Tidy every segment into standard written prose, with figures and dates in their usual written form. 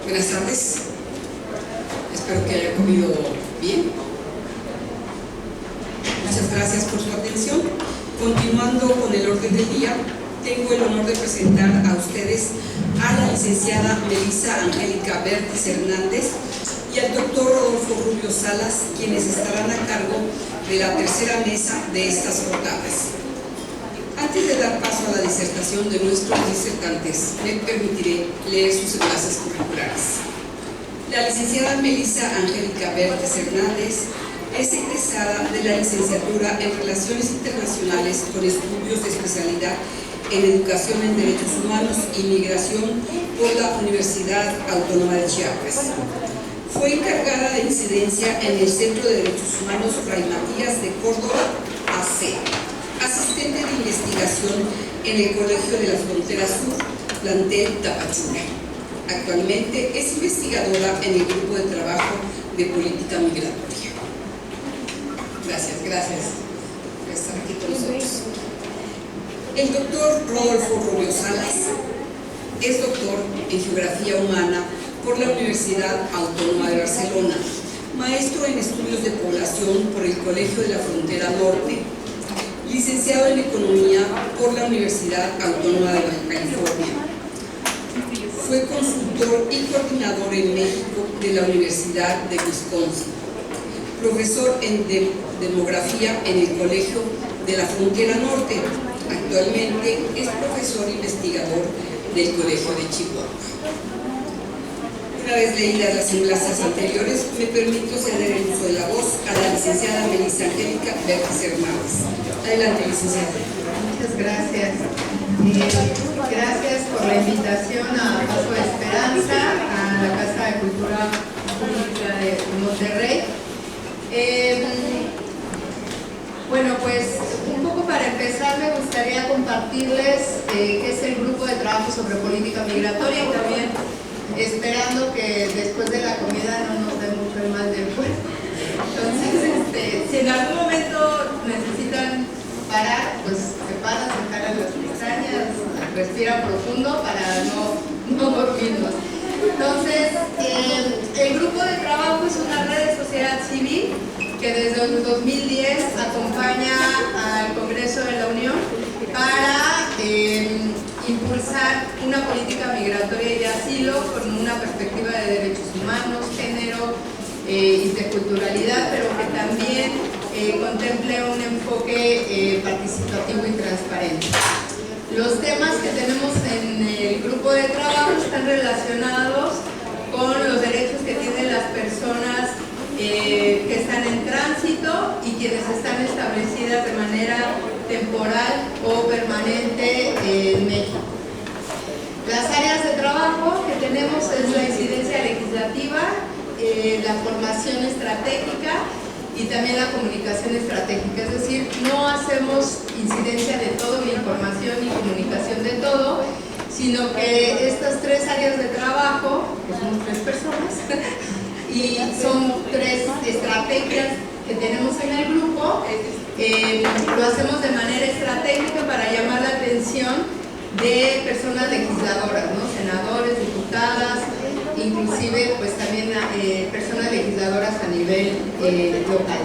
Buenas tardes. Espero que haya comido bien. Muchas gracias por su atención. Continuando con el orden del día, tengo el honor de presentar a ustedes a la licenciada Melissa Angélica Bertis Hernández y al doctor Rodolfo Rubio Salas, quienes estarán a cargo de la tercera mesa de estas jornadas. Antes de dar paso a la disertación de nuestros disertantes, me permitiré leer sus enlaces curriculares. La licenciada Melissa Angélica Bertis Hernández es egresada de la licenciatura en Relaciones Internacionales con estudios de especialidad en Educación en Derechos Humanos y Migración por la Universidad Autónoma de Chiapas. Fue encargada de incidencia en el Centro de Derechos Humanos Fray Matías de Córdoba, AC, asistente de investigación en el Colegio de la Frontera Sur, plantel Tapachula. Actualmente es investigadora en el Grupo de Trabajo de Política Migratoria. Gracias por estar aquí con nosotros. El doctor Rodolfo Rubio Salas es doctor en Geografía Humana por la Universidad Autónoma de Barcelona, maestro en Estudios de Población por el Colegio de la Frontera Norte, licenciado en Economía por la Universidad Autónoma de Baja California. Fue consultor y coordinador en México de la Universidad de Wisconsin, profesor en Demografía en el Colegio de la Frontera Norte. Actualmente es profesor investigador del Colegio de Chihuahua. Una vez leídas las semblanzas anteriores, me permito ceder el uso de la voz a la licenciada Melissa Angélica Bertis Hernández. Adelante, licenciada. Muchas gracias. Gracias por la invitación a Paso de Esperanza, a la Casa de Cultura Pública de Monterrey. Bueno, pues un poco para empezar me gustaría compartirles qué es el Grupo de Trabajo sobre Política Migratoria y también esperando que después de la comida no nos dé mucho el mal del cuerpo. Entonces, si en algún momento necesitan parar, pues se paran, se jalan las pestañas, respiran profundo para no dormirnos. Entonces, el Grupo de Trabajo es una red de sociedad civil que desde el 2010 acompaña al Congreso de la Unión para impulsar una política migratoria y de asilo con una perspectiva de derechos humanos, género, interculturalidad, pero que también contemple un enfoque participativo y transparente. Los temas que tenemos en el grupo de trabajo están relacionados con los derechos que tienen las personas que están en tránsito y quienes están establecidas de manera temporal o permanente en México. Las áreas de trabajo que tenemos es la incidencia legislativa, la formación estratégica y también la comunicación estratégica, es decir, no hacemos incidencia de todo, ni información ni comunicación de todo, sino que estas tres áreas de trabajo, que somos tres personas, y son tres estrategias que tenemos en el grupo, lo hacemos de manera estratégica para llamar la atención de personas legisladoras, ¿no? Senadores, diputadas, inclusive pues también personas legisladoras a nivel local.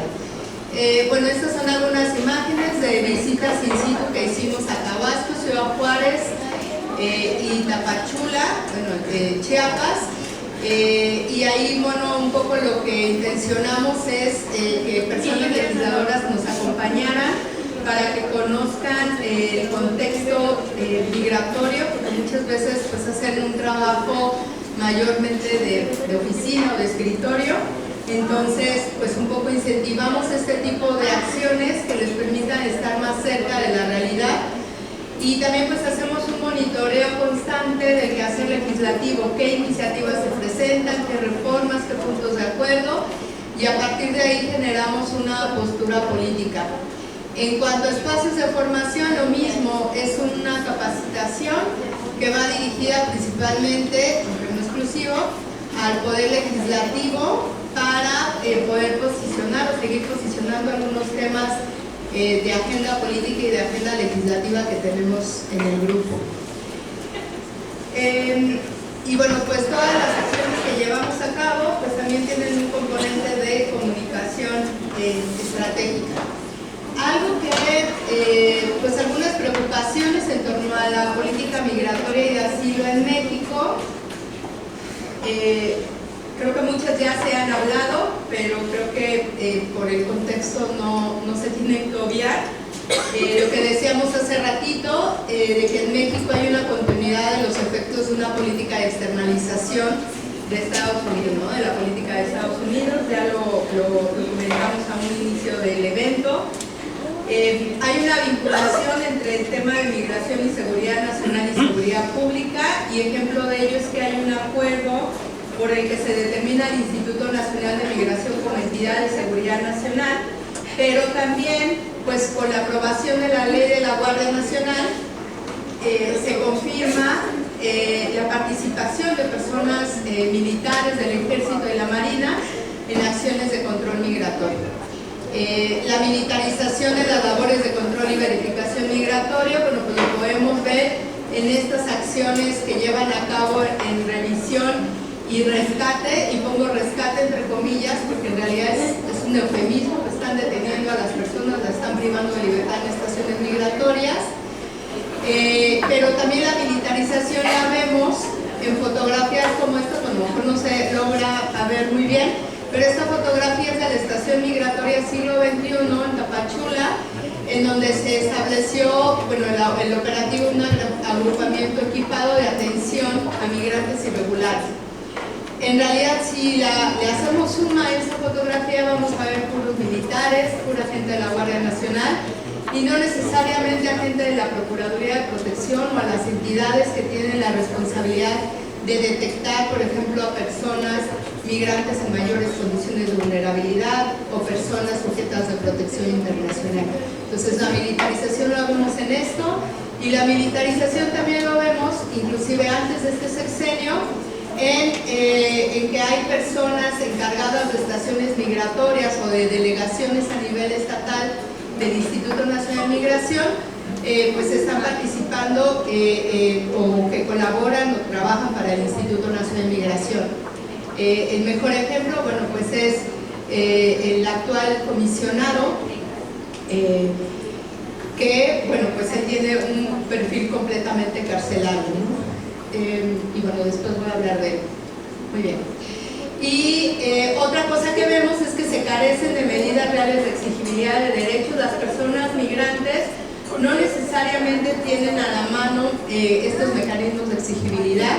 Bueno, estas son algunas imágenes de visitas in situ que hicimos a Tabasco, Ciudad Juárez y Tapachula, bueno, Chiapas. Y ahí, bueno, un poco lo que intencionamos es que personas legisladoras nos acompañaran para que conozcan el contexto migratorio, porque muchas veces pues hacen un trabajo mayormente de oficina o de escritorio. Entonces, pues un poco incentivamos este tipo de acciones que les permitan estar más cerca de la realidad. Y también pues hacemos un monitoreo constante del quehacer legislativo, qué iniciativas se presentan, qué reformas, qué puntos de acuerdo, y a partir de ahí generamos una postura política. En cuanto a espacios de formación, lo mismo, es una capacitación que va dirigida principalmente, aunque no exclusivo, al Poder Legislativo para poder posicionar o seguir posicionando algunos temas de agenda política y de agenda legislativa que tenemos en el grupo. Y bueno, pues todas las acciones que llevamos a cabo pues también tienen un componente de comunicación estratégica. Algo que, pues algunas preocupaciones en torno a la política migratoria y de asilo en México. Creo que muchas ya se han hablado, pero creo que por el contexto no se tienen que obviar. Lo que decíamos hace ratito, de que en México hay una continuidad de los efectos de una política de externalización de Estados Unidos, ¿no? De la política de Estados Unidos, ya lo comentamos a un inicio del evento. Hay una vinculación entre el tema de migración y seguridad nacional y seguridad pública, y ejemplo de ello es que hay un acuerdo por el que se determina el Instituto Nacional de Migración como entidad de seguridad nacional, pero también, pues con la aprobación de la ley de la Guardia Nacional, se confirma la participación de personas militares del Ejército y de la Marina en acciones de control migratorio. La militarización de las labores de control y verificación migratoria, bueno, pues lo podemos ver en estas acciones que llevan a cabo en revisión y rescate, y pongo rescate entre comillas porque en realidad es un eufemismo, que están deteniendo a las personas, las están privando de libertad en estaciones migratorias. Pero también la militarización la vemos en fotografías como esta, a lo mejor no se logra ver muy bien, pero esta fotografía es de la estación migratoria siglo XXI en Tapachula, en donde se estableció, bueno, el operativo un agrupamiento equipado de atención a migrantes irregulares. En realidad, si le hacemos suma a esta fotografía, vamos a ver puros militares, pura gente de la Guardia Nacional, y no necesariamente a gente de la Procuraduría de Protección o a las entidades que tienen la responsabilidad de detectar, por ejemplo, a personas migrantes en mayores condiciones de vulnerabilidad o personas sujetas de protección internacional. Entonces, la militarización la vemos en esto, y la militarización también lo vemos, inclusive antes de este sexenio, en que hay personas encargadas de estaciones migratorias o de delegaciones a nivel estatal del Instituto Nacional de Migración, pues están participando o que colaboran o trabajan para el Instituto Nacional de Migración. El mejor ejemplo, bueno, pues es el actual comisionado, que, bueno, pues él tiene un perfil completamente carcelario, ¿no? Y bueno, después voy a hablar de él. Muy bien. Y otra cosa que vemos es que se carecen de medidas reales de exigibilidad de derechos. Las personas migrantes no necesariamente tienen a la mano estos mecanismos de exigibilidad.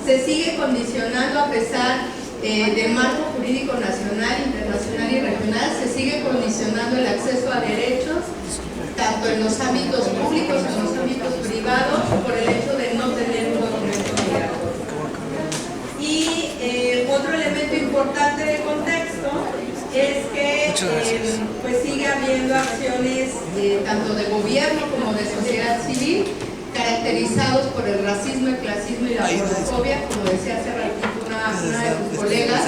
Se sigue condicionando, a pesar del marco jurídico nacional, internacional y regional, se sigue condicionando el acceso a derechos, tanto en los ámbitos públicos como en los ámbitos privados, por el hecho de no tener un documento migratorio. Y otro elemento importante de contexto es que pues sigue habiendo acciones tanto de gobierno como de sociedad civil caracterizados por el racismo, el clasismo y la xenofobia, como decía hace ratito una de sus colegas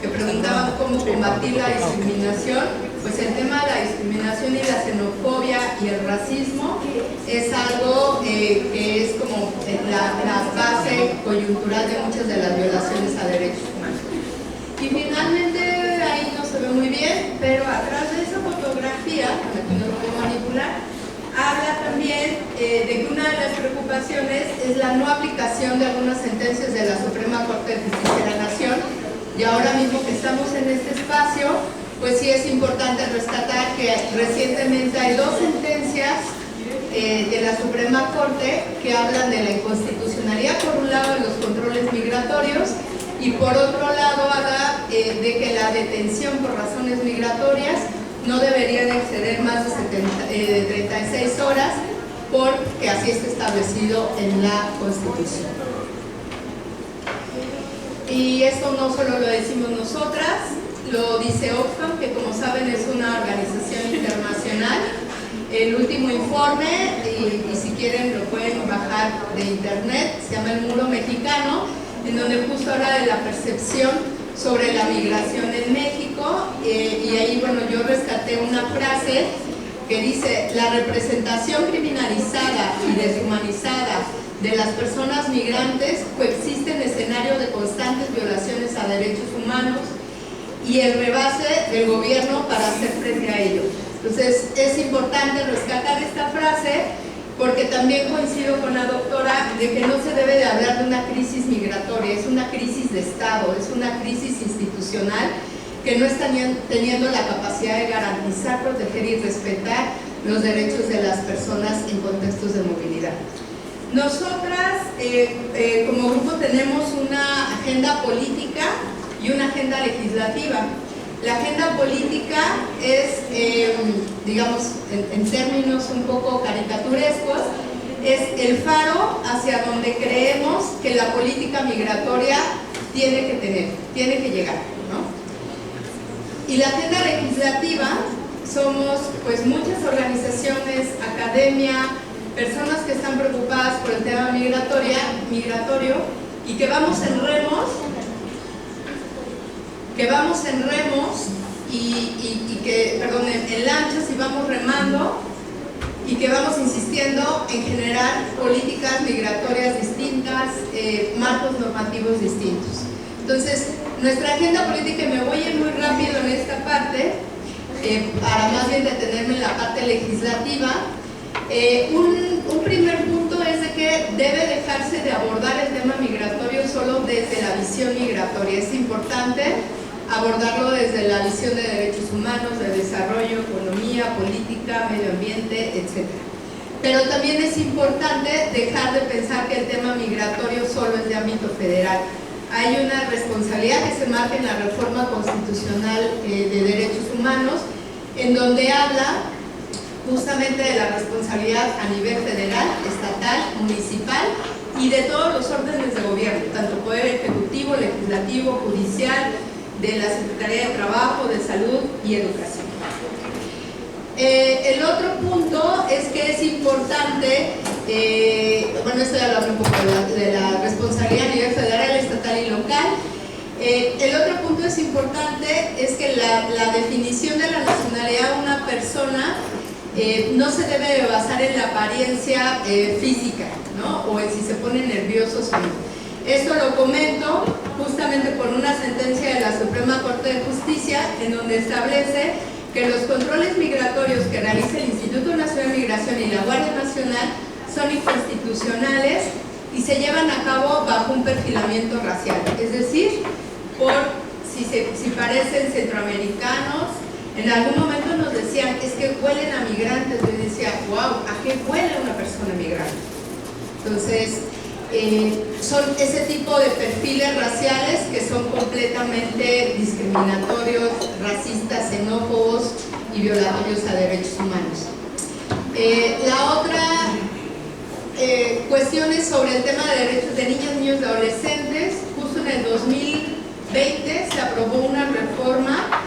que preguntaban cómo combatir la discriminación. Pues el tema de la discriminación y la xenofobia y el racismo es algo que es como la base coyuntural de muchas de las violaciones a derechos humanos. Y finalmente, ahí no se ve muy bien, pero atrás de esa fotografía, que no lo puedo manipular, habla también de que una de las preocupaciones es la no aplicación de algunas sentencias de la Suprema Corte de Justicia de la Nación. Y ahora mismo que estamos en este espacio, pues sí es importante rescatar que recientemente hay dos sentencias de la Suprema Corte que hablan de la inconstitucionalidad, por un lado, de los controles migratorios, y por otro lado habla de que la detención por razones migratorias no debería de exceder más de 36 horas, porque así está establecido en la Constitución. Y esto no solo lo decimos nosotras, lo dice Oxfam, que como saben es una organización internacional. El último informe, y si quieren lo pueden bajar de internet, se llama El Muro Mexicano, en donde justo habla de la percepción sobre la migración en México, y ahí, bueno, yo rescaté una frase que dice: la representación criminalizada y deshumanizada de las personas migrantes coexiste en escenarios y el rebase del gobierno para hacer frente a ello. Entonces es importante rescatar esta frase, porque también coincido con la doctora de que no se debe de hablar de una crisis migratoria, es una crisis de Estado, es una crisis institucional que no están teniendo la capacidad de garantizar, proteger y respetar los derechos de las personas en contextos de movilidad. Nosotras como grupo tenemos una agenda política y una agenda legislativa. La agenda política es, digamos, en términos un poco caricaturescos, es el faro hacia donde creemos que la política migratoria tiene que llegar, ¿no? Y la agenda legislativa somos pues muchas organizaciones, academia, personas que están preocupadas por el tema migratorio y que vamos en remos en lanchas y vamos remando y que vamos insistiendo en generar políticas migratorias distintas, marcos normativos distintos. Entonces, nuestra agenda política, y me voy a ir muy rápido en esta parte, para más bien detenerme en la parte legislativa. Un primer punto es de que debe dejarse de abordar el tema migratorio solo desde la visión migratoria. Es importante abordarlo desde la visión de derechos humanos, de desarrollo, economía, política, medio ambiente, etc. Pero también es importante dejar de pensar que el tema migratorio solo es de ámbito federal. Hay una responsabilidad que se marca en la reforma constitucional de derechos humanos, en donde habla justamente de la responsabilidad a nivel federal, estatal, municipal y de todos los órdenes de gobierno, tanto poder ejecutivo, legislativo, judicial, de la Secretaría de Trabajo, de Salud y Educación. El otro punto es que es importante, bueno, esto ya lo hablé un poco de la responsabilidad a nivel federal, estatal y local. El otro punto es importante, es que la definición de la nacionalidad de una persona no se debe de basar en la apariencia física, ¿no? O en si se ponen nerviosos o no. Esto lo comento justamente por una sentencia de la Suprema Corte de Justicia, en donde establece que los controles migratorios que realiza el Instituto Nacional de Migración y la Guardia Nacional son inconstitucionales y se llevan a cabo bajo un perfilamiento racial, es decir, por si parecen centroamericanos. En algún momento nos decían, es que huelen a migrantes. Yo decía, wow, ¿a qué huele una persona migrante? Entonces, son ese tipo de perfiles raciales que son completamente discriminatorios, racistas, xenófobos y violatorios a derechos humanos. La otra cuestión es sobre el tema de derechos de niñas, niños y adolescentes. Justo en el 2020 se aprobó una reforma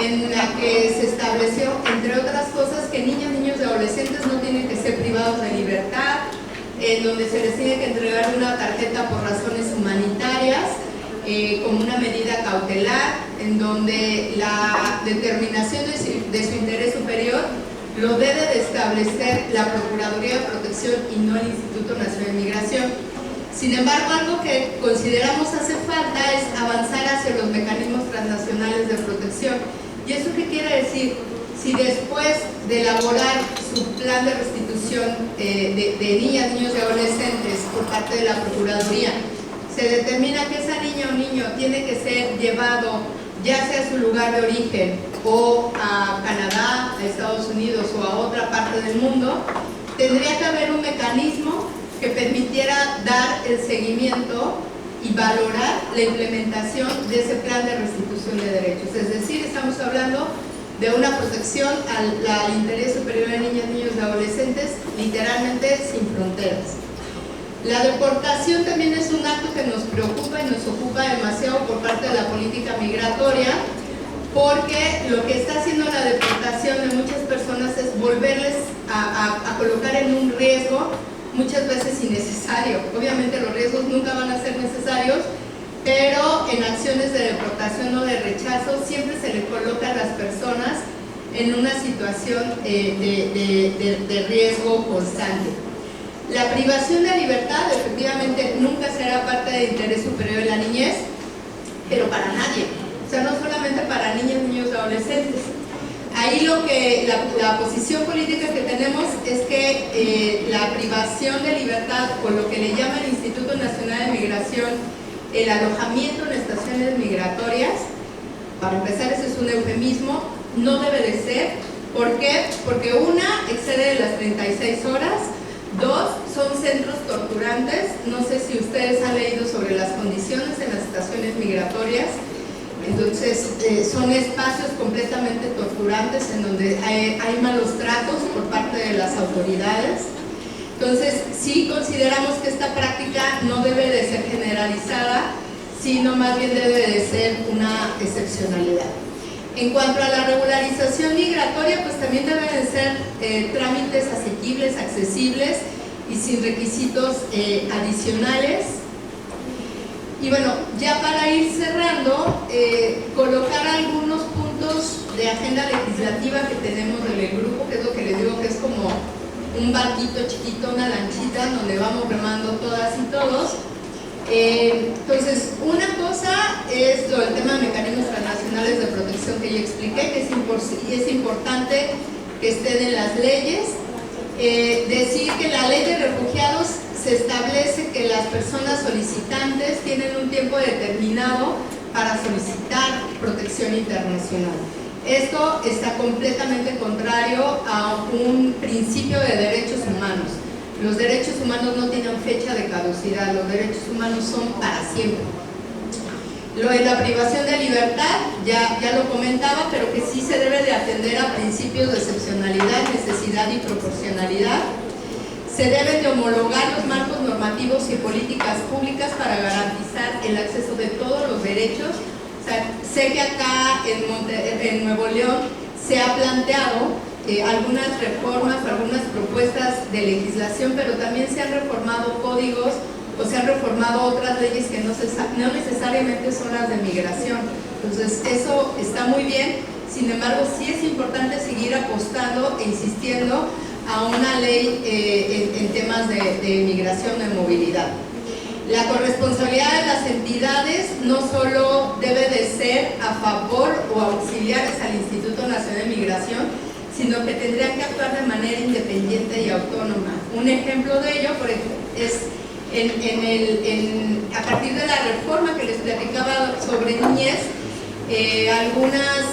en la que se estableció, entre otras cosas, que niñas, niños y adolescentes no tienen que ser privados de libertad, en donde se les tiene que entregar una tarjeta por razones humanitarias, como una medida cautelar, en donde la determinación de su interés superior lo debe de establecer la Procuraduría de Protección y no el Instituto Nacional de Migración. Sin embargo, algo que consideramos hace falta es avanzar hacia los mecanismos transnacionales de protección. ¿Y eso qué quiere decir? Si después de elaborar su plan de restitución de niñas, niños y adolescentes por parte de la Procuraduría, se determina que esa niña o niño tiene que ser llevado ya sea a su lugar de origen o a Canadá, a Estados Unidos o a otra parte del mundo, tendría que haber un mecanismo que permitiera dar el seguimiento y valorar la implementación de ese plan de restitución de derechos. Es decir, estamos hablando de una protección al interés superior de niñas, niños y adolescentes, literalmente sin fronteras. La deportación también es un acto que nos preocupa y nos ocupa demasiado por parte de la política migratoria, porque lo que está haciendo la deportación de muchas personas es volverles a colocar en un riesgo muchas veces innecesario. Obviamente los riesgos nunca van a ser necesarios, pero en acciones de deportación o de rechazo siempre se le coloca a las personas en una situación de riesgo constante. La privación de libertad efectivamente nunca será parte del interés superior de la niñez, pero para nadie. O sea, no solamente para niñas, niños y adolescentes. Ahí lo que la posición política que tenemos es que la privación de libertad, o lo que le llama el Instituto Nacional de Migración, el alojamiento en estaciones migratorias, para empezar, ese es un eufemismo, no debe de ser. ¿Por qué? Porque una, excede de las 36 horas, dos, son centros torturantes. No sé si ustedes han leído sobre las condiciones en las estaciones migratorias. Entonces, son espacios completamente torturantes en donde hay malos tratos por parte de las autoridades. Entonces, sí consideramos que esta práctica no debe de ser generalizada, sino más bien debe de ser una excepcionalidad. En cuanto a la regularización migratoria, pues también deben de ser trámites asequibles, accesibles y sin requisitos adicionales. Y bueno, ya para ir cerrando, colocar algunos puntos de agenda legislativa que tenemos en el grupo, que es lo que les digo que es como un barquito chiquito, una lanchita donde vamos remando todas y todos. Entonces, una cosa es el tema de mecanismos transnacionales de protección que ya expliqué, que es importante que estén en las leyes. Decir que la ley de refugiados se establece que las personas solicitantes tienen un tiempo determinado para solicitar protección internacional. Esto está completamente contrario a un principio de derechos humanos. Los derechos humanos no tienen fecha de caducidad, los derechos humanos son para siempre. Lo de la privación de libertad, ya lo comentaba, pero que sí se debe de atender a principios de excepcionalidad, necesidad y proporcionalidad. Se deben de homologar los marcos normativos y políticas públicas para garantizar el acceso de todos los derechos. O sea, sé que acá en Nuevo León se ha planteado algunas reformas, algunas propuestas de legislación, pero también se han reformado códigos o se han reformado otras leyes que no necesariamente son las de migración. Entonces, eso está muy bien. Sin embargo, sí es importante seguir apostando e insistiendo a una ley en temas de migración, de movilidad. La corresponsabilidad de las entidades no solo debe de ser a favor o auxiliares al Instituto Nacional de Migración, sino que tendrían que actuar de manera independiente y autónoma. Un ejemplo de ello, por ejemplo, es a partir de la reforma que les platicaba sobre niñez, algunas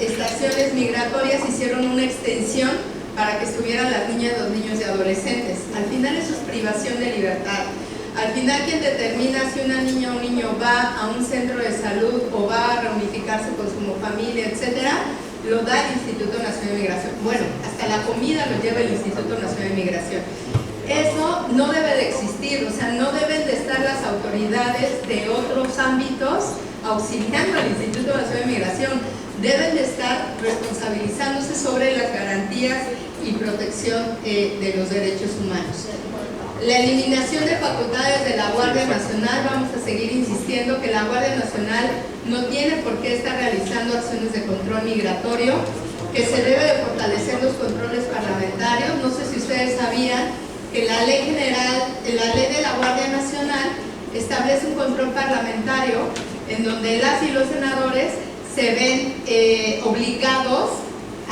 estaciones migratorias hicieron una extensión para que estuvieran las niñas, los niños y adolescentes. Al final eso es privación de libertad. Al final quien determina si una niña o un niño va a un centro de salud o va a reunificarse con su familia, etcétera, lo da el Instituto Nacional de Migración. Bueno, hasta la comida lo lleva el Instituto Nacional de Migración. Eso no debe de existir, o sea, no deben de estar las autoridades de otros ámbitos auxiliando al Instituto Nacional de Migración. Deben de estar responsabilizándose sobre las garantías y protección de los derechos humanos. La eliminación de facultades de la Guardia Nacional, vamos a seguir insistiendo que la Guardia Nacional no tiene por qué estar realizando acciones de control migratorio, que se debe de fortalecer los controles parlamentarios. No sé si ustedes sabían que la ley general, la ley de la Guardia Nacional establece un control parlamentario en donde las y los senadores se ven obligados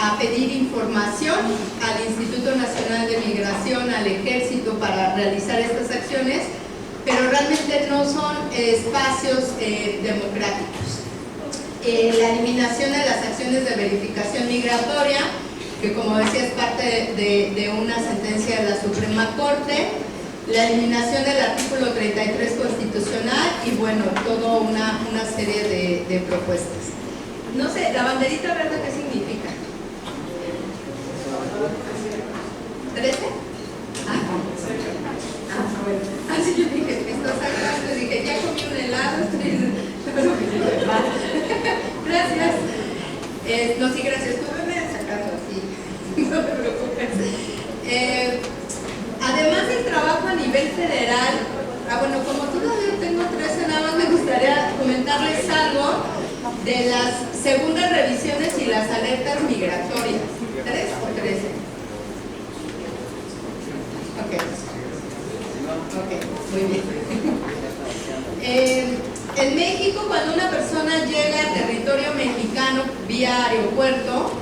a pedir información al Instituto Nacional de Migración, al Ejército para realizar estas acciones, pero realmente no son espacios democráticos. La eliminación de las acciones de verificación migratoria, que como decía es parte de una sentencia de la Suprema Corte, la eliminación del artículo 33 constitucional y bueno, toda una serie de propuestas. No sé, la banderita verde, ¿qué significa? ¿13? Bueno. Así yo dije, esto sacando, dije, ya comí un helado, gracias. No, sí, gracias, tú me sacando así, no te preocupes. Además del trabajo a nivel federal, bueno, como todavía tengo 13, nada más me gustaría comentarles algo de las segundas revisiones y las alertas migratorias. ¿3 o 13? Ok, muy bien. En México, cuando una persona llega al territorio mexicano vía aeropuerto,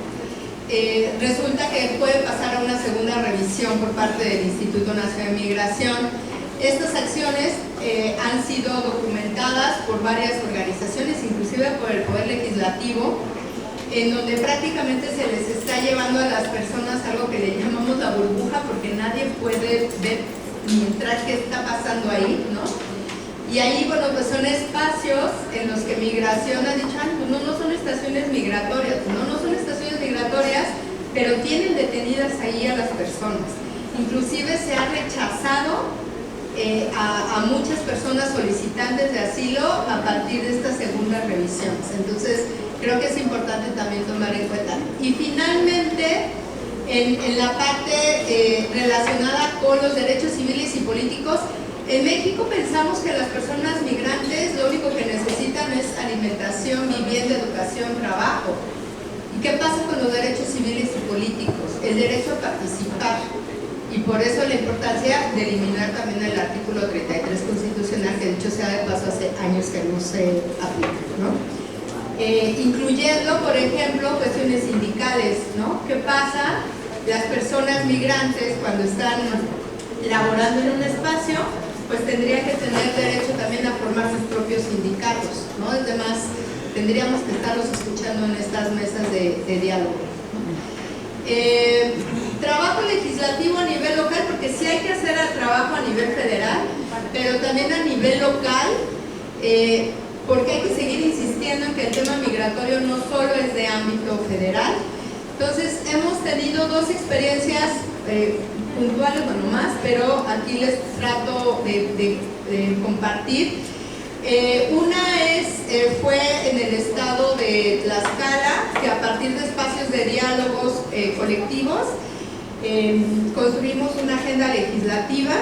resulta que puede pasar a una segunda revisión por parte del Instituto Nacional de Migración. Estas acciones han sido documentadas por varias organizaciones, inclusive por el Poder Legislativo, en donde prácticamente se les está llevando a las personas algo que le llamamos la burbuja, porque nadie puede ver ni entrar qué está pasando ahí, ¿no? Y ahí, bueno, pues son espacios en los que Migración ha dicho, pues no son estaciones migratorias, no son estaciones migratorias, pero tienen detenidas ahí a las personas. Inclusive se ha rechazado a muchas personas solicitantes de asilo a partir de estas segundas revisiones. Entonces, creo que es importante también tomar en cuenta. Y finalmente, en la parte relacionada con los derechos civiles y políticos, en México pensamos que las personas migrantes lo único que necesitan es alimentación, vivienda, educación, trabajo. ¿Y qué pasa con los derechos civiles y políticos? El derecho a participar. Y por eso la importancia de eliminar también el artículo 33 constitucional, que dicho sea de paso hace años que no se aplica, ¿no? Incluyendo, por ejemplo, cuestiones sindicales, ¿no? ¿Qué pasa? Las personas migrantes, cuando están laborando en un espacio, pues tendrían que tener derecho también a formar sus propios sindicatos, ¿no? Además, tendríamos que estarlos escuchando en estas mesas de diálogo. Trabajo legislativo a nivel local, porque sí hay que hacer el trabajo a nivel federal, pero también a nivel local, porque hay que seguir insistiendo en que el tema migratorio no solo es de ámbito federal. Entonces, hemos tenido dos experiencias puntuales, bueno, más, pero aquí les trato de compartir. Una fue en el estado de Tlaxcala, que a partir de espacios de diálogos colectivos construimos una agenda legislativa,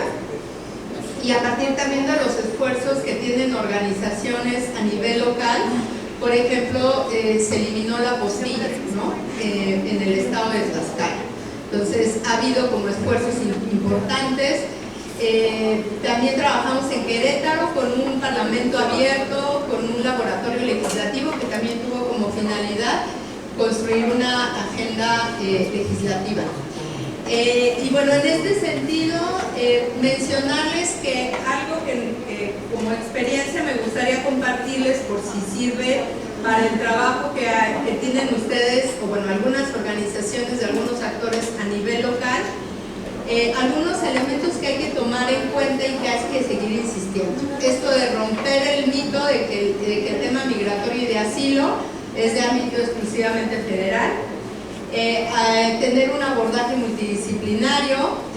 y a partir también de los esfuerzos que tienen organizaciones a nivel local. Por ejemplo, se eliminó la postilla, ¿no? En el estado de Tlaxcala. Entonces, ha habido como esfuerzos importantes. También trabajamos en Querétaro con un parlamento abierto, con un laboratorio legislativo que también tuvo como finalidad construir una agenda legislativa. Y bueno, en este sentido, mencionarles que algo que como experiencia me gustaría compartirles, por si sirve para el trabajo que tienen ustedes, o bueno, algunas organizaciones de algunos actores a nivel local, algunos elementos que hay que tomar en cuenta y que hay que seguir insistiendo. Esto de romper el mito de que el tema migratorio y de asilo es de ámbito exclusivamente federal, tener un abordaje multidisciplinario,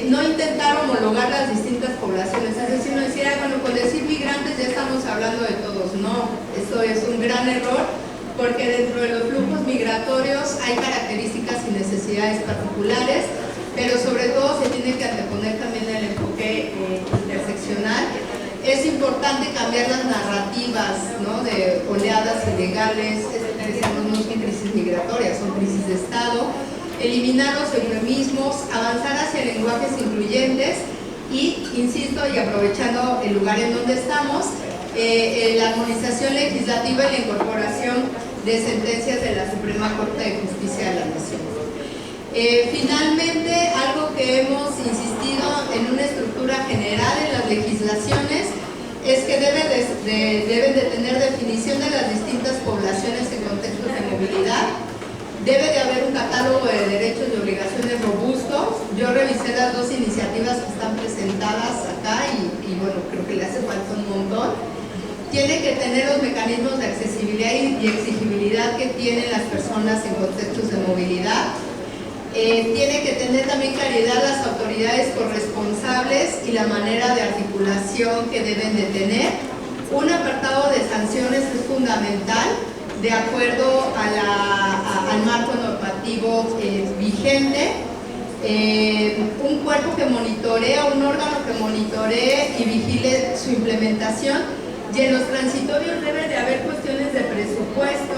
no intentar homologar las distintas poblaciones, es decir, no decir, bueno, con decir migrantes ya estamos hablando de todos. No, esto es un gran error, porque dentro de los flujos migratorios hay características y necesidades particulares, pero sobre todo se tiene que anteponer también el enfoque interseccional. Es importante cambiar las narrativas, ¿no?, de oleadas ilegales. No son crisis migratorias, son crisis de Estado. Eliminar los eufemismos, avanzar hacia lenguajes incluyentes y, insisto, y aprovechando el lugar en donde estamos, la armonización legislativa y la incorporación de sentencias de la Suprema Corte de Justicia de la Nación. Finalmente, algo que hemos insistido en una estructura general en las legislaciones es que deben de tener definición de las distintas poblaciones en contextos de movilidad. Debe de haber un catálogo de derechos y obligaciones robustos. Yo revisé las dos iniciativas que están presentadas acá y bueno, creo que le hace falta un montón. Tiene que tener los mecanismos de accesibilidad y exigibilidad que tienen las personas en contextos de movilidad. Tiene que tener también claridad las autoridades corresponsables y la manera de articulación que deben de tener. Un apartado de sanciones es fundamental, de acuerdo al marco normativo vigente. Un cuerpo que monitoree, un órgano que monitoree y vigile su implementación. Y en los transitorios debe de haber cuestiones de presupuesto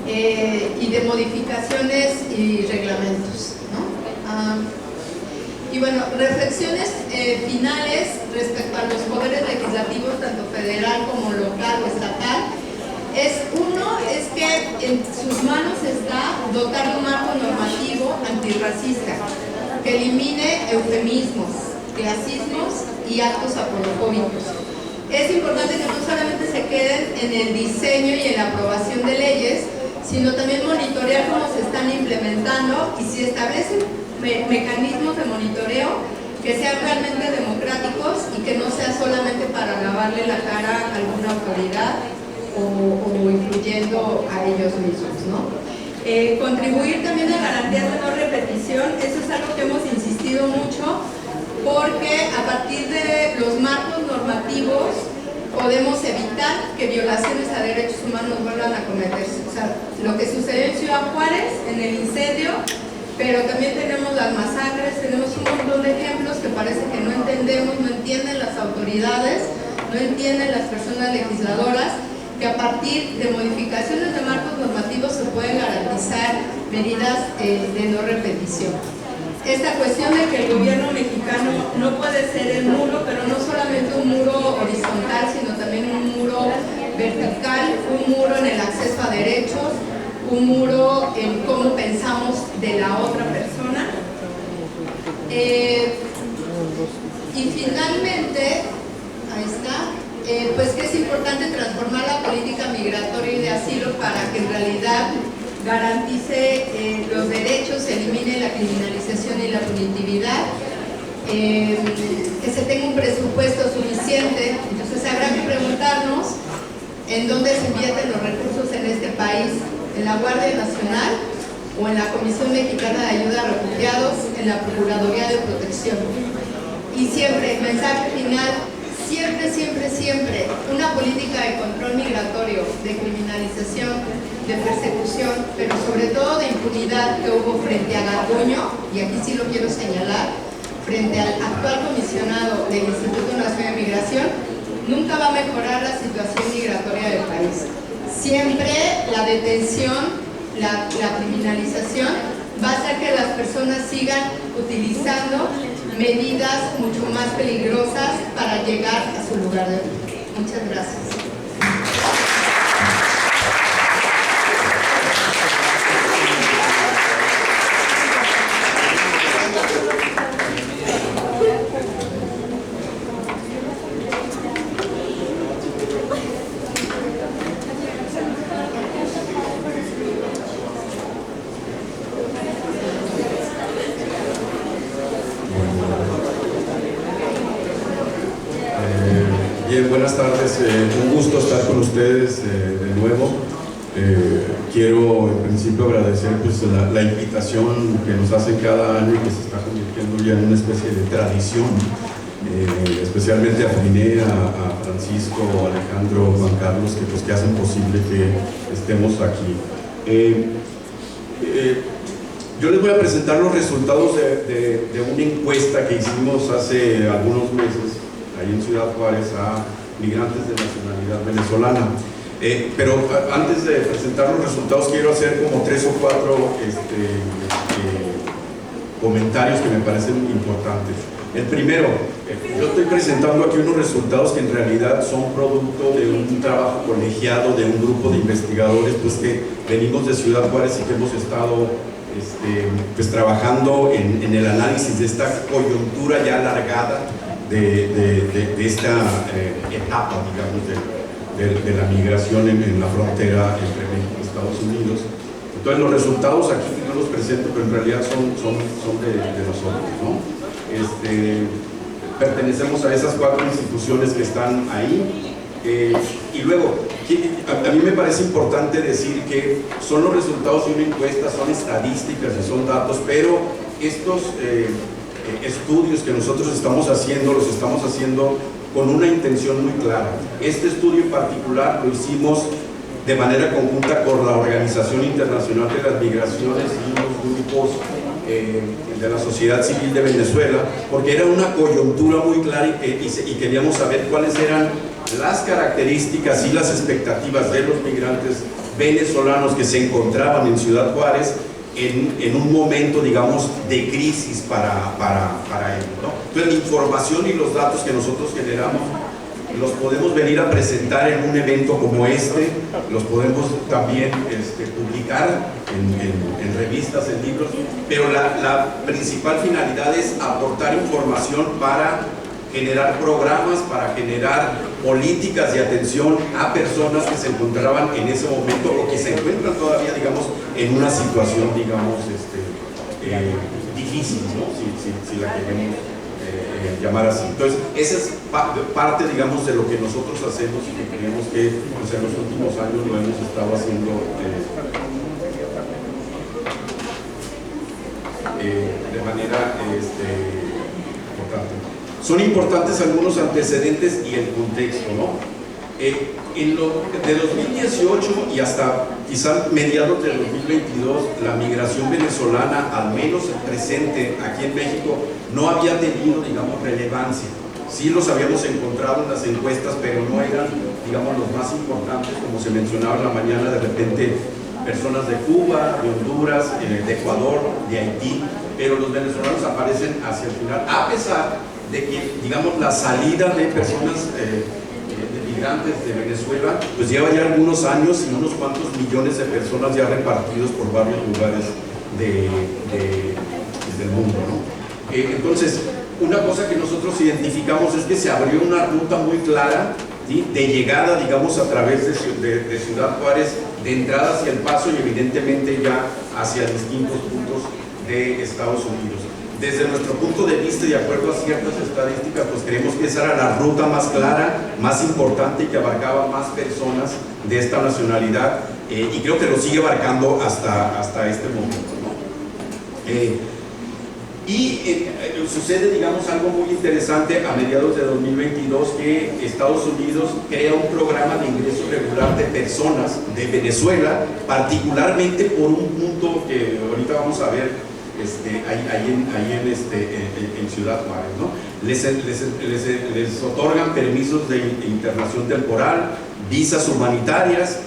y de modificaciones y reglamentos, ¿no? Y bueno, reflexiones finales respecto a los poderes legislativos, tanto federal como local o estatal. Uno es que en sus manos está dotar de un marco normativo antirracista que elimine eufemismos, clasismos y actos apolofóbicos. Es importante que no solamente se queden en el diseño y en la aprobación de leyes, sino también monitorear cómo se están implementando y si establecen mecanismos de monitoreo que sean realmente democráticos y que no sea solamente para lavarle la cara a alguna autoridad o incluyendo a ellos mismos, ¿no? Contribuir también a garantías de no repetición, eso es algo que hemos insistido mucho, porque a partir de los marcos normativos podemos evitar que violaciones a derechos humanos vuelvan a cometerse. O sea, lo que sucedió en Ciudad Juárez, en el incendio, pero también tenemos las masacres, tenemos un montón de ejemplos que parece que no entendemos, no entienden las autoridades, no entienden las personas legisladoras, que a partir de modificaciones de marcos normativos se pueden garantizar medidas de no repetición. Esta cuestión de que el gobierno mexicano no puede ser el muro, pero no solamente un muro horizontal, sino también un muro vertical, un muro en el acceso a derechos, un muro en cómo pensamos de la otra persona. Y finalmente, ahí está, pues que es importante transformar la política migratoria y de asilo para que en realidad garantice los derechos, elimine la criminalización y la punitividad, que se tenga un presupuesto suficiente. Entonces habrá que preguntarnos en dónde se invierten los recursos en este país, en la Guardia Nacional o en la Comisión Mexicana de Ayuda a Refugiados, en la Procuraduría de Protección. Y siempre, mensaje final, siempre, siempre, siempre, una política de control migratorio, de criminalización, de persecución, pero sobre todo de impunidad que hubo frente a Garduño, y aquí sí lo quiero señalar, frente al actual comisionado del Instituto Nacional de Migración, nunca va a mejorar la situación migratoria del país. Siempre la detención, la criminalización va a hacer que las personas sigan utilizando medidas mucho más peligrosas para llegar a su lugar de origen. Muchas gracias. Bien, buenas tardes, un gusto estar con ustedes de nuevo. Quiero en principio agradecer pues, la invitación que nos hacen cada año y que se está convirtiendo ya en una especie de tradición, especialmente a Finé, a Francisco, a Alejandro, Juan Carlos, que hacen posible que estemos aquí. Yo les voy a presentar los resultados de una encuesta que hicimos hace algunos meses ahí en Ciudad Juárez a migrantes de nacionalidad venezolana. Pero antes de presentar los resultados quiero hacer como 3 o 4 comentarios que me parecen importantes. El primero, yo estoy presentando aquí unos resultados que en realidad son producto de un trabajo colegiado de un grupo de investigadores pues, que venimos de Ciudad Juárez y que hemos estado pues, trabajando en el análisis de esta coyuntura ya alargada de esta etapa, digamos, de la migración en la frontera entre México y Estados Unidos. Entonces los resultados aquí no los presento, pero en realidad son de nosotros, ¿no? Pertenecemos a esas 4 instituciones que están ahí. Y luego, a mí me parece importante decir que son los resultados de una encuesta, son estadísticas y son datos, pero estos estudios que nosotros estamos haciendo, los estamos haciendo con una intención muy clara. Este estudio en particular lo hicimos de manera conjunta con la Organización Internacional de las Migraciones y los grupos de la sociedad civil de Venezuela, porque era una coyuntura muy clara y queríamos saber cuáles eran las características y las expectativas de los migrantes venezolanos que se encontraban en Ciudad Juárez en un momento, digamos, de crisis para ellos, ¿no? Entonces, la información y los datos que nosotros generamos los podemos venir a presentar en un evento como este, los podemos también publicar en revistas, en libros, pero la principal finalidad es aportar información para generar programas, para generar políticas de atención a personas que se encontraban en ese momento o que se encuentran todavía, digamos, en una situación, digamos, difícil, ¿no? Si la queremos llamar así. Entonces, esa es parte, digamos, de lo que nosotros hacemos y que creemos que pues, en los últimos años lo hemos estado haciendo de manera importante. Son importantes algunos antecedentes y el contexto, ¿no? De 2018 y hasta quizá mediados de 2022, la migración venezolana, al menos presente aquí en México, no había tenido, digamos, relevancia. Sí los habíamos encontrado en las encuestas, pero no eran, digamos, los más importantes, como se mencionaba en la mañana, de repente personas de Cuba, de Honduras, de Ecuador, de Haití, pero los venezolanos aparecen hacia el final, a pesar de que, digamos, la salida de personas migrantes de Venezuela, pues lleva ya algunos años y unos cuantos millones de personas ya repartidos por varios lugares del mundo, ¿no? Entonces, una cosa que nosotros identificamos es que se abrió una ruta muy clara, ¿sí?, de llegada, digamos, a través de Ciudad Juárez, de entrada hacia El Paso y evidentemente ya hacia distintos puntos de Estados Unidos. Desde nuestro punto de vista y de acuerdo a ciertas estadísticas, pues creemos que esa era la ruta más clara, más importante y que abarcaba más personas de esta nacionalidad, y creo que lo sigue abarcando hasta este momento, ¿no? Sucede, digamos, algo muy interesante a mediados de 2022, que Estados Unidos crea un programa de ingreso regular de personas de Venezuela, particularmente por un punto que ahorita vamos a ver ahí en Ciudad Juárez, ¿no? Les otorgan permisos de internación temporal, visas humanitarias,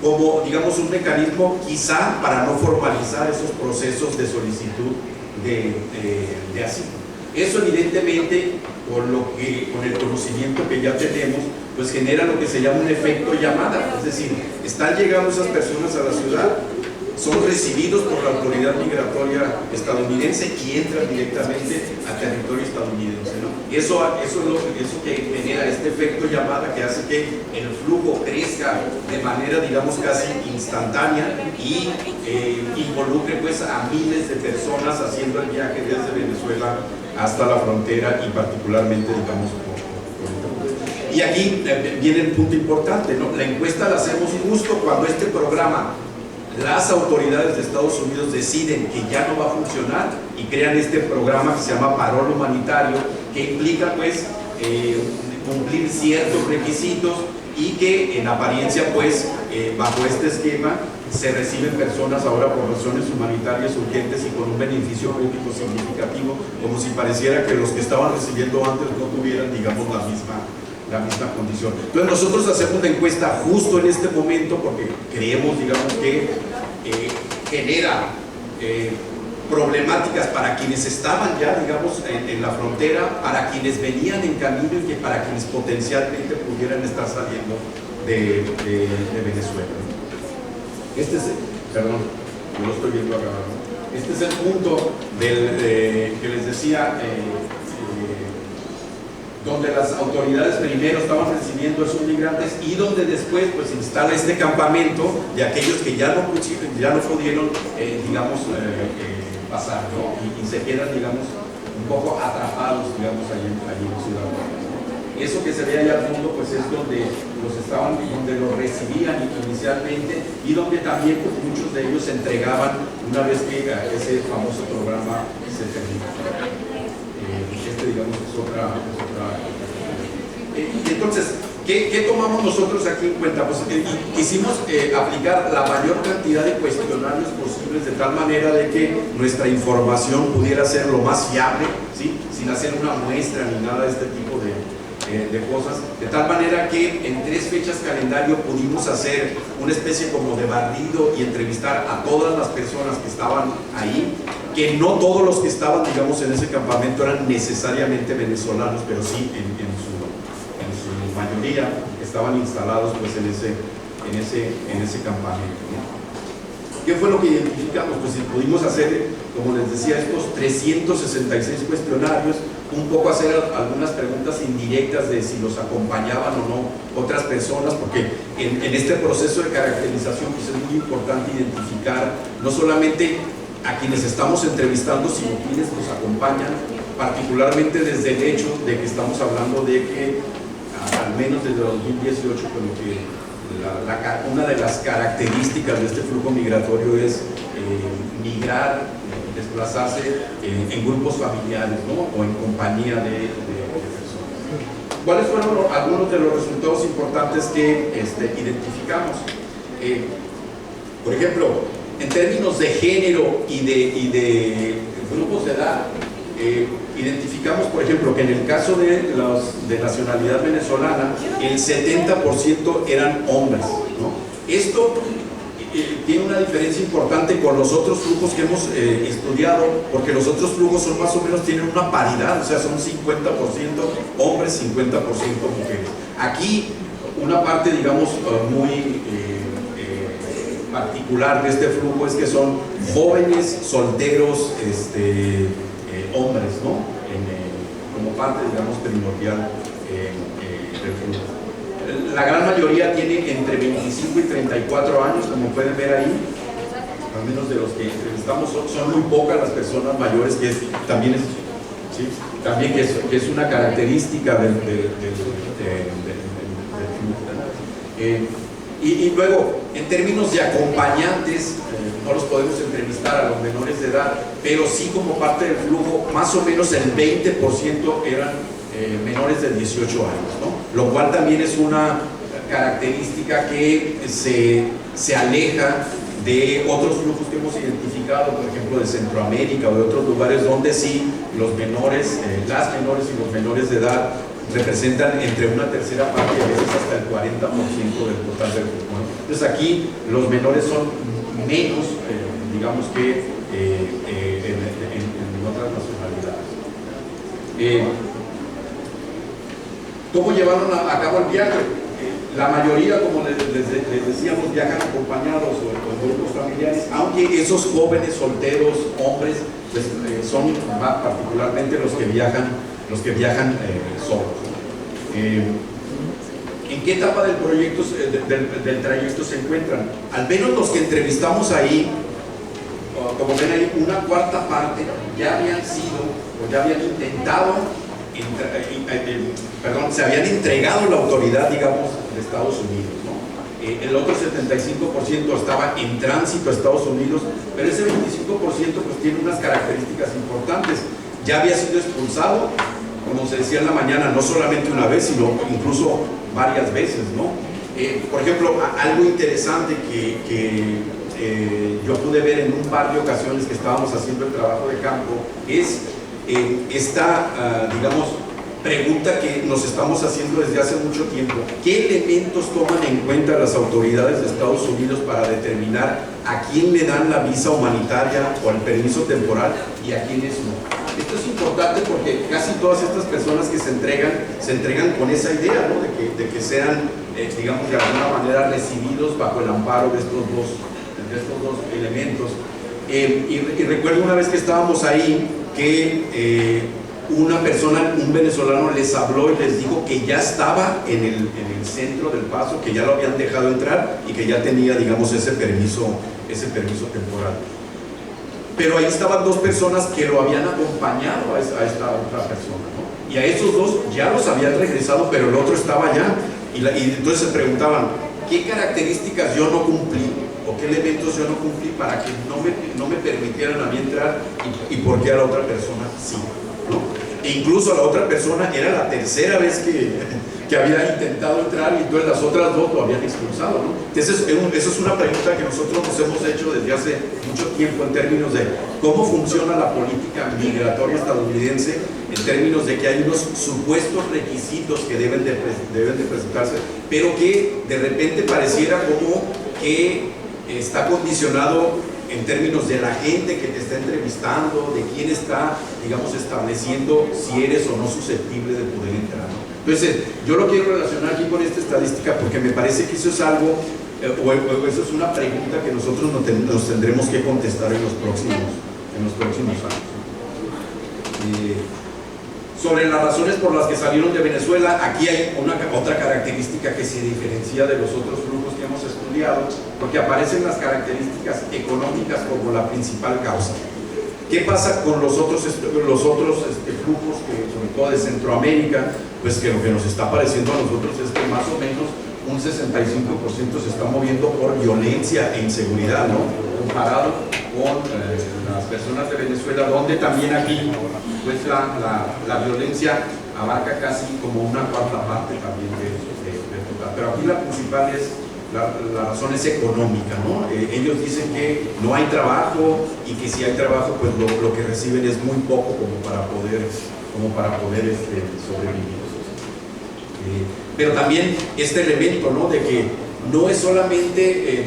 como, digamos, un mecanismo quizá para no formalizar esos procesos de solicitud de asilo. Eso evidentemente, con el conocimiento que ya tenemos, pues genera lo que se llama un efecto llamada, es decir, están llegando esas personas a la ciudad, son recibidos por la autoridad migratoria estadounidense y entran directamente al territorio estadounidense, ¿no? Eso que genera este efecto llamada, que hace que el flujo crezca de manera, digamos, casi instantánea y involucre pues a miles de personas haciendo el viaje desde Venezuela hasta la frontera y particularmente, digamos, y aquí viene el punto importante, ¿no? La encuesta la hacemos justo cuando este programa, las autoridades de Estados Unidos deciden que ya no va a funcionar y crean este programa que se llama Parol Humanitario, que implica pues cumplir ciertos requisitos y que en apariencia pues bajo este esquema se reciben personas ahora por razones humanitarias urgentes y con un beneficio público significativo, como si pareciera que los que estaban recibiendo antes no tuvieran, digamos, la misma condición. Entonces nosotros hacemos la encuesta justo en este momento porque creemos, digamos, que genera problemáticas para quienes estaban ya, digamos, en la frontera, para quienes venían en camino y que para quienes potencialmente pudieran estar saliendo de Venezuela. Perdón, no lo estoy viendo acá. Este es el punto que les decía, donde las autoridades primero estaban recibiendo a esos migrantes y donde después pues instala este campamento de aquellos que ya no pudieron, digamos, pasar, ¿no? Y se quedan, digamos, un poco atrapados, digamos, allí en Ciudad Juárez. Eso que se ve allá al fondo pues es donde los recibían inicialmente y donde también pues, muchos de ellos se entregaban una vez que ese famoso programa se terminó. Digamos, es otra. Entonces, ¿qué tomamos nosotros aquí en cuenta? Pues quisimos aplicar la mayor cantidad de cuestionarios posibles de tal manera de que nuestra información pudiera ser lo más fiable, ¿sí?, sin hacer una muestra ni nada de este tipo de cosas, de tal manera que en 3 fechas calendario pudimos hacer una especie como de barrido y entrevistar a todas las personas que estaban ahí, que no todos los que estaban, digamos, en ese campamento eran necesariamente venezolanos, pero sí en su mayoría estaban instalados pues en ese campamento, ¿no? ¿Qué fue lo que identificamos? Pues pudimos hacer, como les decía, estos 366 cuestionarios, un poco hacer algunas preguntas indirectas de si los acompañaban o no otras personas, porque en este proceso de caracterización pues es muy importante identificar no solamente a quienes estamos entrevistando, sino quienes nos acompañan, particularmente desde el hecho de que estamos hablando de que al menos desde 2018, con lo que una de las características de este flujo migratorio es migrar, desplazarse en grupos familiares, ¿no? O en compañía de personas. ¿Cuáles fueron algunos de los resultados importantes que identificamos? Por ejemplo, en términos de género y de grupos de edad, identificamos, por ejemplo, que en el caso de los de nacionalidad venezolana, el 70% eran hombres, ¿no? Esto tiene una diferencia importante con los otros flujos que hemos estudiado, porque los otros flujos son más o menos, tienen una paridad, o sea, son 50% hombres, 50% mujeres. Aquí, una parte, digamos, muy particular de este flujo es que son jóvenes, solteros, hombres, ¿no? Como parte, digamos, primordial del flujo. La gran mayoría tiene entre 25 y 34 años, como pueden ver ahí, al menos de los que entrevistamos, son muy pocas las personas mayores, que también es, ¿sí? También que es una característica del flujo. Y luego, en términos de acompañantes, no los podemos entrevistar a los menores de edad, pero sí como parte del flujo, más o menos el 20% eran menores de 18 años, ¿no? Lo cual también es una característica que se aleja de otros flujos que hemos identificado, por ejemplo de Centroamérica o de otros lugares donde sí los menores, las menores y los menores de edad representan entre una tercera parte y a veces hasta el 40% del total del grupo, ¿no? Entonces aquí los menores son menos, digamos que en otras nacionalidades. ¿Cómo llevaron a cabo el viaje? La mayoría, como les decíamos, viajan acompañados o en grupos familiares, aunque esos jóvenes solteros, hombres, pues, son particularmente los que viajan solos. ¿En qué etapa del proyecto, del trayecto se encuentran? Al menos los que entrevistamos ahí, como ven ahí, una cuarta parte ya habían sido, o ya habían intentado, se habían entregado a la autoridad, digamos, de Estados Unidos, ¿no? El otro 75% estaba en tránsito a Estados Unidos, pero ese 25% pues tiene unas características importantes. Ya había sido expulsado, como se decía en la mañana, no solamente una vez, sino incluso varias veces, ¿no? Por ejemplo, algo interesante que yo pude ver en un par de ocasiones que estábamos haciendo el trabajo de campo es esta, digamos, pregunta que nos estamos haciendo desde hace mucho tiempo: ¿qué elementos toman en cuenta las autoridades de Estados Unidos para determinar a quién le dan la visa humanitaria o el permiso temporal y a quiénes no? Esto es importante porque casi todas estas personas que se entregan con esa idea, ¿no? de que sean, digamos, de alguna manera recibidos bajo el amparo de estos dos elementos. Y recuerdo una vez que estábamos ahí que una persona, un venezolano, les habló y les dijo que ya estaba en el centro del paso, que ya lo habían dejado entrar y que ya tenía, digamos, ese permiso temporal. Pero ahí estaban dos personas que lo habían acompañado a esta otra persona, ¿no? Y a esos dos ya los habían regresado, pero el otro estaba allá. Y entonces se preguntaban, ¿qué características yo no cumplí? ¿O qué elementos yo no cumplí para que no me permitieran a mí entrar? ¿Y por qué a la otra persona sí? ¿No? E incluso a la otra persona era la tercera vez que había intentado entrar y entonces las otras dos lo habían expulsado, ¿no? Entonces, eso es una pregunta que nosotros nos hemos hecho desde hace mucho tiempo en términos de cómo funciona la política migratoria estadounidense, en términos de que hay unos supuestos requisitos que deben de presentarse, pero que de repente pareciera como que está condicionado en términos de la gente que te está entrevistando, de quién está, digamos, estableciendo si eres o no susceptible de poder entrar, ¿no? Entonces, yo lo quiero relacionar aquí con esta estadística porque me parece que eso es algo, o eso es una pregunta que nosotros nos tendremos que contestar en los próximos años. Sobre las razones por las que salieron de Venezuela, aquí hay otra característica que se diferencia de los otros grupos que hemos estudiado, porque aparecen las características económicas como la principal causa. ¿Qué pasa con los otros flujos, sobre todo de Centroamérica? Pues que lo que nos está pareciendo a nosotros es que más o menos un 65% se está moviendo por violencia e inseguridad, ¿no? Comparado con las personas de Venezuela, donde también aquí pues la violencia abarca casi como una cuarta parte también del total. Pero aquí la principal es, la razón es económica, ¿no? Ellos dicen que no hay trabajo y que si hay trabajo pues lo que reciben es muy poco como para poder sobrevivir. Pero también este elemento, ¿no? De que no es solamente,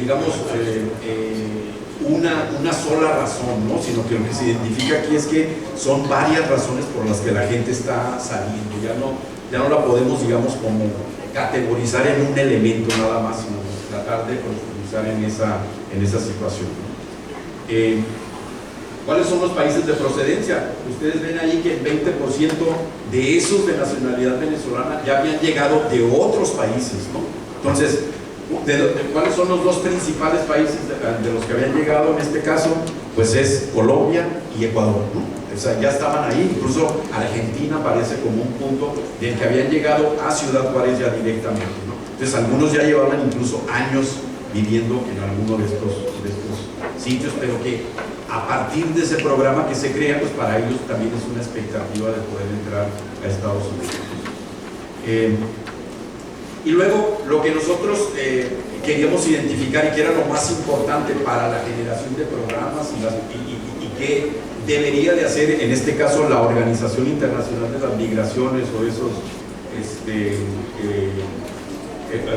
una sola razón, ¿no? Sino que lo que se identifica aquí es que son varias razones por las que la gente está saliendo. Ya no la podemos, digamos, como categorizar en un elemento nada más, sino tratar de profundizar en esa situación, ¿no? ¿Cuáles son los países de procedencia? Ustedes ven ahí que el 20% de esos de nacionalidad venezolana ya habían llegado de otros países, ¿no? Entonces, ¿cuáles son los dos principales países de los que habían llegado en este caso? Pues es Colombia y Ecuador, ¿no? O sea, ya estaban ahí, incluso Argentina aparece como un punto del que habían llegado a Ciudad Juárez ya directamente, ¿no? Entonces, algunos ya llevaban incluso años viviendo en alguno de estos sitios, pero que a partir de ese programa que se crea, pues para ellos también es una expectativa de poder entrar a Estados Unidos. Y luego, lo que nosotros queríamos identificar y que era lo más importante para la generación de programas y que debería de hacer, en este caso, la Organización Internacional de las Migraciones o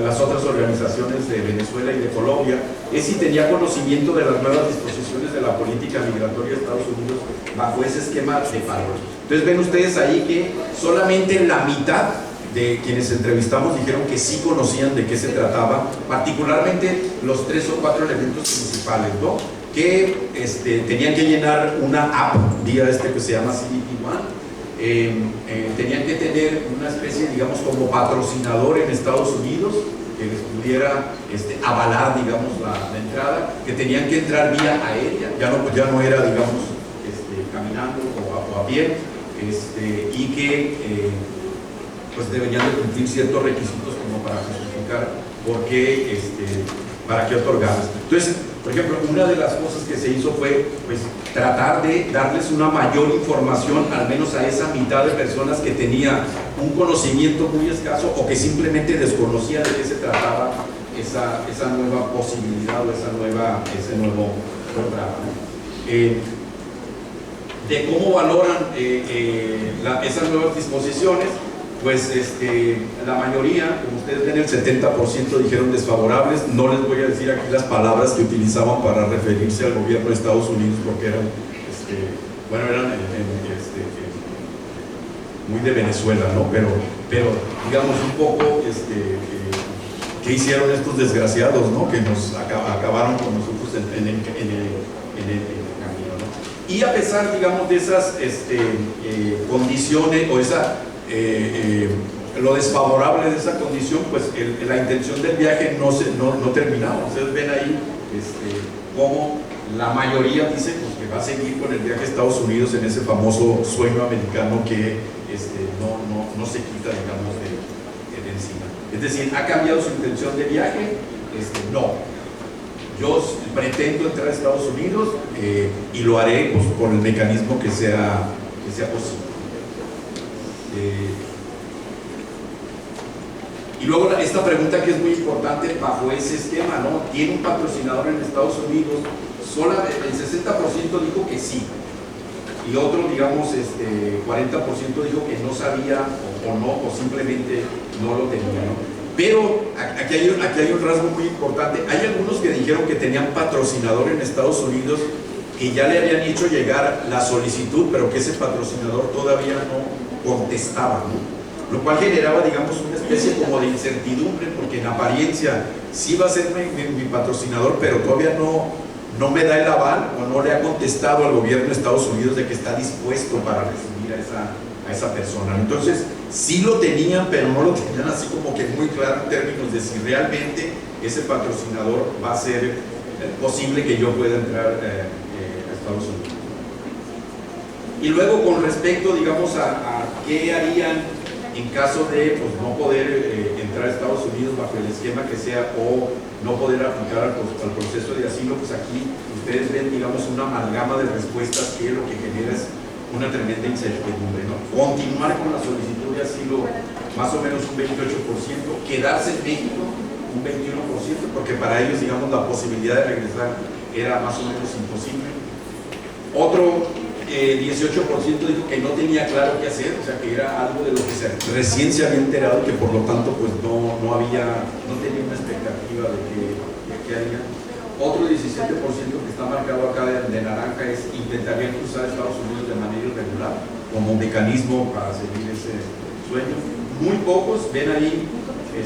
las otras organizaciones de Venezuela y de Colombia, es si tenía conocimiento de las nuevas disposiciones de la política migratoria de Estados Unidos bajo ese esquema de paro. Entonces ven ustedes ahí que solamente la mitad de quienes entrevistamos dijeron que sí conocían de qué se trataba, particularmente los 3 o 4 elementos principales, ¿no? Que tenían que llenar una app vía que se llama CBP One. Tenían que tener una especie, digamos, como patrocinador en Estados Unidos que les pudiera avalar, digamos, la entrada, que tenían que entrar vía aérea, ya no era, digamos, caminando o a pie, y que pues deberían de cumplir ciertos requisitos como para justificar para qué otorgarles. Entonces, por ejemplo, una de las cosas que se hizo fue pues tratar de darles una mayor información, al menos a esa mitad de personas que tenía un conocimiento muy escaso o que simplemente desconocía de qué se trataba esa nueva posibilidad o ese nuevo programa, ¿no? De cómo valoran esas nuevas disposiciones. Pues la mayoría, como ustedes ven, el 70% dijeron desfavorables. No les voy a decir aquí las palabras que utilizaban para referirse al gobierno de Estados Unidos porque eran, eran muy de Venezuela, ¿no? Pero digamos un poco, ¿qué hicieron estos desgraciados, ¿no? Que nos acabaron con nosotros en el camino, ¿no? Y a pesar, digamos, de esas condiciones o lo desfavorable de esa condición, pues la intención del viaje no terminaba. Ustedes ven ahí cómo la mayoría dice pues, que va a seguir con el viaje a Estados Unidos en ese famoso sueño americano que no se quita, digamos, de encima. Es decir, ¿ha cambiado su intención de viaje? No. Yo pretendo entrar a Estados Unidos y lo haré pues, por el mecanismo que sea posible. Y luego esta pregunta que es muy importante bajo ese esquema, ¿no? ¿Tiene un patrocinador en Estados Unidos? El 60% dijo que sí. Y otro, digamos, 40% dijo que no sabía o no, o simplemente no lo tenía, ¿no? Pero aquí hay un rasgo muy importante. Hay algunos que dijeron que tenían patrocinador en Estados Unidos, que ya le habían hecho llegar la solicitud, pero que ese patrocinador todavía no contestaba, ¿no? Lo cual generaba, digamos, una especie como de incertidumbre, porque en apariencia sí va a ser mi patrocinador, pero todavía no me da el aval o no le ha contestado al gobierno de Estados Unidos de que está dispuesto para recibir a esa persona. Entonces, sí lo tenían, pero no lo tenían así como que muy claro en términos de si realmente ese patrocinador va a ser posible que yo pueda entrar a Estados Unidos. Y luego, con respecto, digamos, a qué harían en caso de pues, no poder entrar a Estados Unidos bajo el esquema que sea o no poder aplicar al proceso de asilo, pues aquí ustedes ven, digamos, una amalgama de respuestas que lo que genera es una tremenda incertidumbre, ¿no? Continuar con la solicitud de asilo más o menos un 28%, quedarse en México un 21%, porque para ellos, digamos, la posibilidad de regresar era más o menos imposible. Otro 18% dijo que no tenía claro qué hacer, o sea que era algo de lo que recién se había enterado, que por lo tanto pues no tenía una expectativa de qué haría. Otro 17% que está marcado acá de naranja es intentarían cruzar Estados Unidos de manera irregular como mecanismo para seguir ese sueño. Muy pocos, ven ahí 8%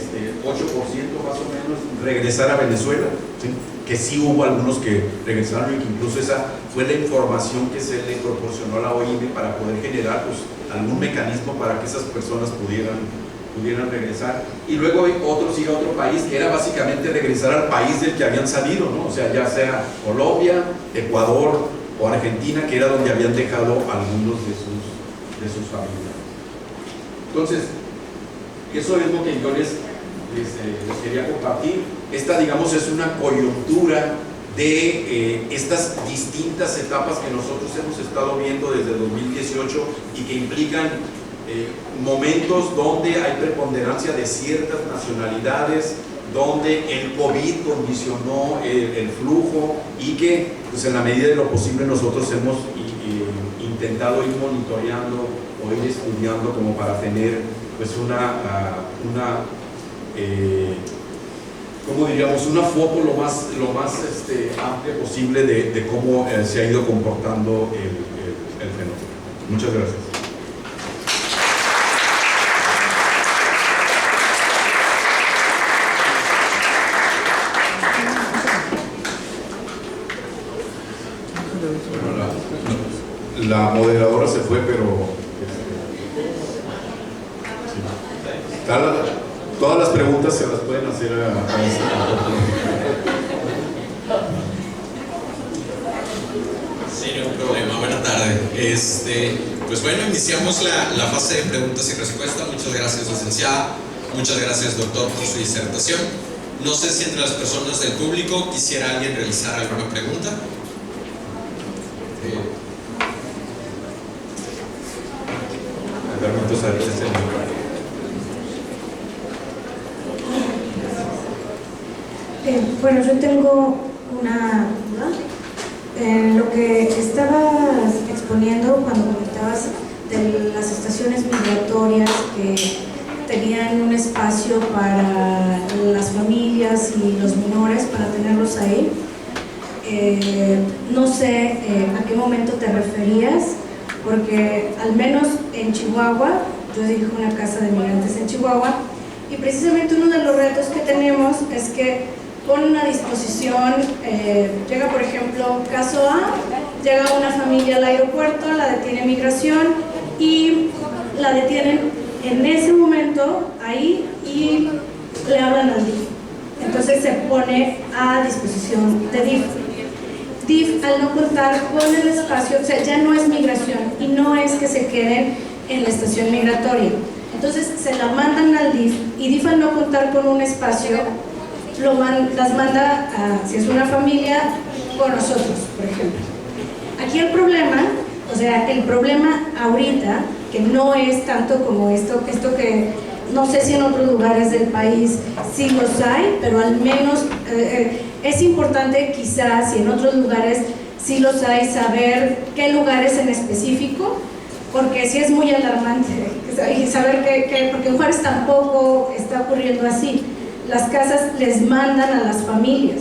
más o menos, regresar a Venezuela, ¿sí? Que sí hubo algunos que regresaron y que incluso esa fue la información que se le proporcionó a la OIM para poder generar pues, algún mecanismo para que esas personas pudieran regresar. Y luego otros ir a otro país, que era básicamente regresar al país del que habían salido, ¿no? O sea, ya sea Colombia, Ecuador o Argentina, que era donde habían dejado algunos de sus familiares. Entonces, eso es lo que yo les quería compartir. Esta, digamos, es una coyuntura de estas distintas etapas que nosotros hemos estado viendo desde 2018 y que implican momentos donde hay preponderancia de ciertas nacionalidades, donde el COVID condicionó el flujo y que, pues, en la medida de lo posible nosotros hemos intentado ir monitoreando o ir estudiando como para tener pues como diríamos, una foto lo más amplia posible de cómo se ha ido comportando el fenómeno. Muchas gracias. Bueno, la moderadora se fue, pero todas las preguntas se las pueden hacer a esta. Sí, no hay problema. Buenas tardes. Pues bueno, iniciamos la fase de preguntas y respuestas. Muchas gracias, licenciada. Muchas gracias, doctor, por su disertación. No sé si entre las personas del público quisiera alguien realizar alguna pregunta. Bueno, yo tengo una duda. Lo que estabas exponiendo cuando comentabas de las estaciones migratorias que tenían un espacio para las familias y los menores para tenerlos ahí, no sé a qué momento te referías, porque al menos en Chihuahua, yo dirijo una casa de migrantes en Chihuahua, y precisamente uno de los retos que tenemos es que ponen a disposición, llega por ejemplo caso A, llega una familia al aeropuerto, la detiene migración y la detienen en ese momento ahí y le hablan al DIF. Entonces se pone a disposición de DIF. DIF, al no contar con el espacio, o sea, ya no es migración y no es que se queden en la estación migratoria. Entonces se la mandan al DIF y DIF, al no contar con un espacio, las manda a, si es una familia, con nosotros, por ejemplo. Aquí el problema ahorita, que no es tanto como esto que No sé si en otros lugares del país sí los hay, pero al menos es importante quizás, si en otros lugares sí los hay, saber qué lugares en específico, porque sí es muy alarmante y saber que porque en Juárez tampoco está ocurriendo así. Las casas les mandan a las familias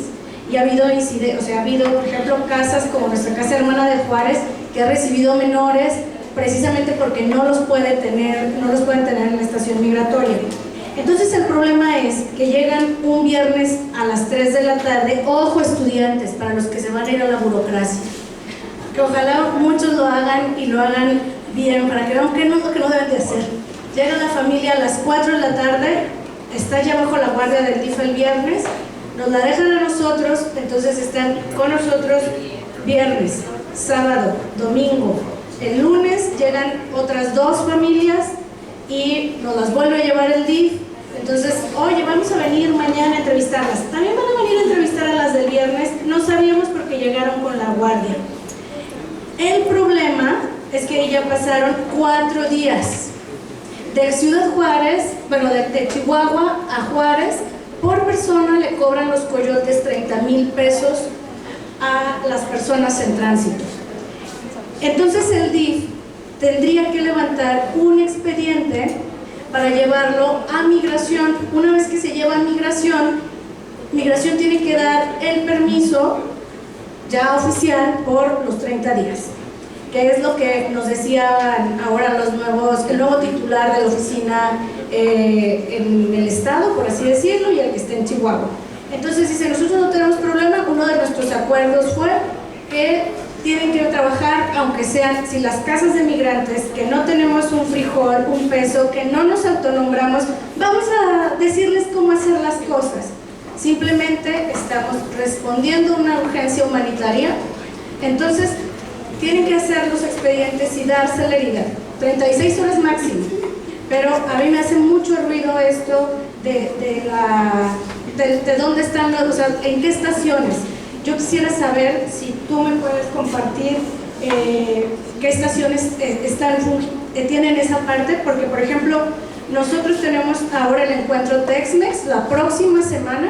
y ha habido incidentes, o sea, ha habido, por ejemplo, casas como nuestra casa hermana de Juárez que ha recibido menores precisamente porque no los pueden tener en la estación migratoria. Entonces el problema es que llegan un viernes a las 3 de la tarde, ojo estudiantes, para los que se van a ir a la burocracia, que ojalá muchos lo hagan y lo hagan bien, para que vean que no es lo que no deben de hacer. Llega la familia a las 4 de la tarde, está ya bajo la guardia del DIF el viernes, nos la dejan a nosotros, entonces están con nosotros viernes, sábado, domingo. El lunes llegan otras 2 familias y nos las vuelve a llevar el DIF. Entonces, oye, vamos a venir mañana a entrevistarlas. También van a venir a entrevistar a las del viernes. No sabíamos porque llegaron con la guardia. El problema es que ya pasaron 4 días. De Ciudad Juárez, bueno, de Chihuahua a Juárez, por persona le cobran los coyotes 30,000 pesos a las personas en tránsito. Entonces el DIF tendría que levantar un expediente para llevarlo a migración. Una vez que se lleva a migración, migración tiene que dar el permiso ya oficial por los 30 días, que es lo que nos decían ahora el nuevo titular de la oficina en el estado, por así decirlo, y el que está en Chihuahua. Entonces dice, nosotros no tenemos problema. Uno de nuestros acuerdos fue que tienen que trabajar, aunque sean, si las casas de migrantes, que no tenemos un frijol, un peso, que no nos autonombramos, vamos a decirles cómo hacer las cosas. Simplemente estamos respondiendo a una urgencia humanitaria. Entonces tienen que hacer los expedientes y dar celeridad, 36 horas máximo. Pero a mí me hace mucho ruido esto de dónde están, o sea, en qué estaciones. Yo quisiera saber si tú me puedes compartir qué estaciones tienen esa parte, porque por ejemplo nosotros tenemos ahora el encuentro Tex-Mex la próxima semana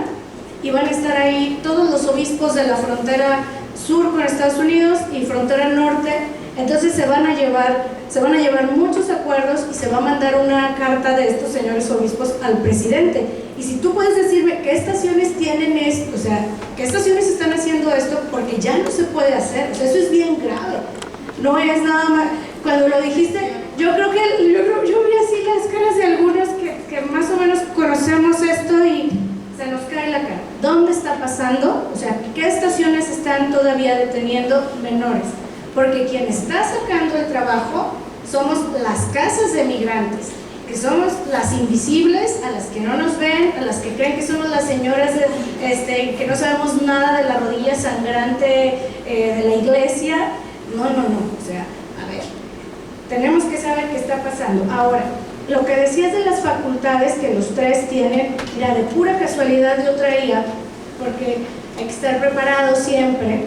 y van a estar ahí todos los obispos de la frontera sur con Estados Unidos y frontera norte. Entonces se van a llevar muchos acuerdos y se va a mandar una carta de estos señores obispos al presidente. Y si tú puedes decirme qué estaciones tienen esto, o sea, qué estaciones están haciendo esto, porque ya no se puede hacer, o sea, eso es bien grave. No es nada más. Cuando lo dijiste, yo vi así las caras de algunos que más o menos conocemos esto y se nos cae la cara. ¿Dónde está pasando? O sea, ¿qué estaciones están todavía deteniendo menores? Porque quien está sacando el trabajo somos las casas de migrantes, que somos las invisibles, a las que no nos ven, a las que creen que somos las señoras que no sabemos nada de la rodilla sangrante de la iglesia. No, o sea, a ver, tenemos que saber qué está pasando. Ahora, lo que decías de las facultades que los 3 tienen, mira, de pura casualidad yo traía, porque hay que estar preparado siempre,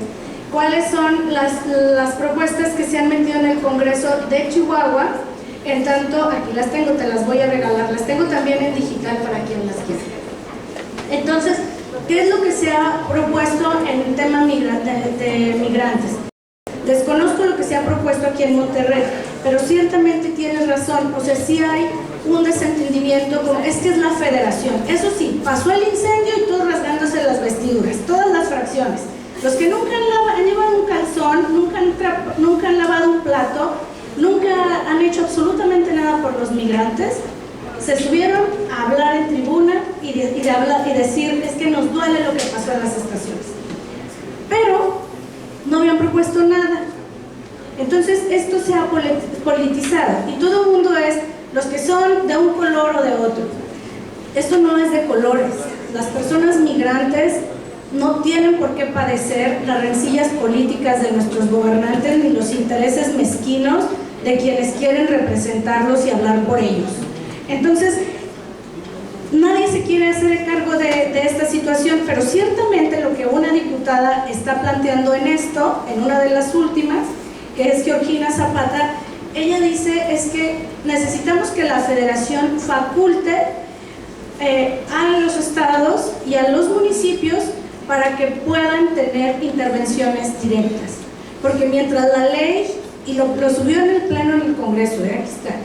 cuáles son las propuestas que se han metido en el Congreso de Chihuahua. En tanto, aquí las tengo, te las voy a regalar, las tengo también en digital para quien las quiera. Entonces, ¿qué es lo que se ha propuesto en el tema de migrantes? Desconozco lo que se ha propuesto aquí en Monterrey, pero ciertamente tienes razón, o sea, sí hay un desentendimiento, es que es la federación. Eso sí, pasó el incendio y todos rasgándose las vestiduras, todas las fracciones. Los que nunca han llevado un calzón, nunca han lavado un plato, nunca han hecho absolutamente nada por los migrantes, se subieron a hablar en tribuna y decir, es que nos duele lo que pasó en las estaciones. Pero no habían propuesto nada. Entonces esto se ha politizado y todo el mundo es los que son de un color o de otro. Esto no es de colores. Las personas migrantes no tienen por qué padecer las rencillas políticas de nuestros gobernantes ni los intereses mezquinos de quienes quieren representarlos y hablar por ellos. Entonces, nadie se quiere hacer el cargo de esta situación, pero ciertamente lo que una diputada está planteando en esto, en una de las últimas, que es Georgina Zapata, ella dice es que necesitamos que la federación faculte a los estados y a los municipios para que puedan tener intervenciones directas, porque mientras la ley, y lo subió en el pleno en el Congreso, aquí está,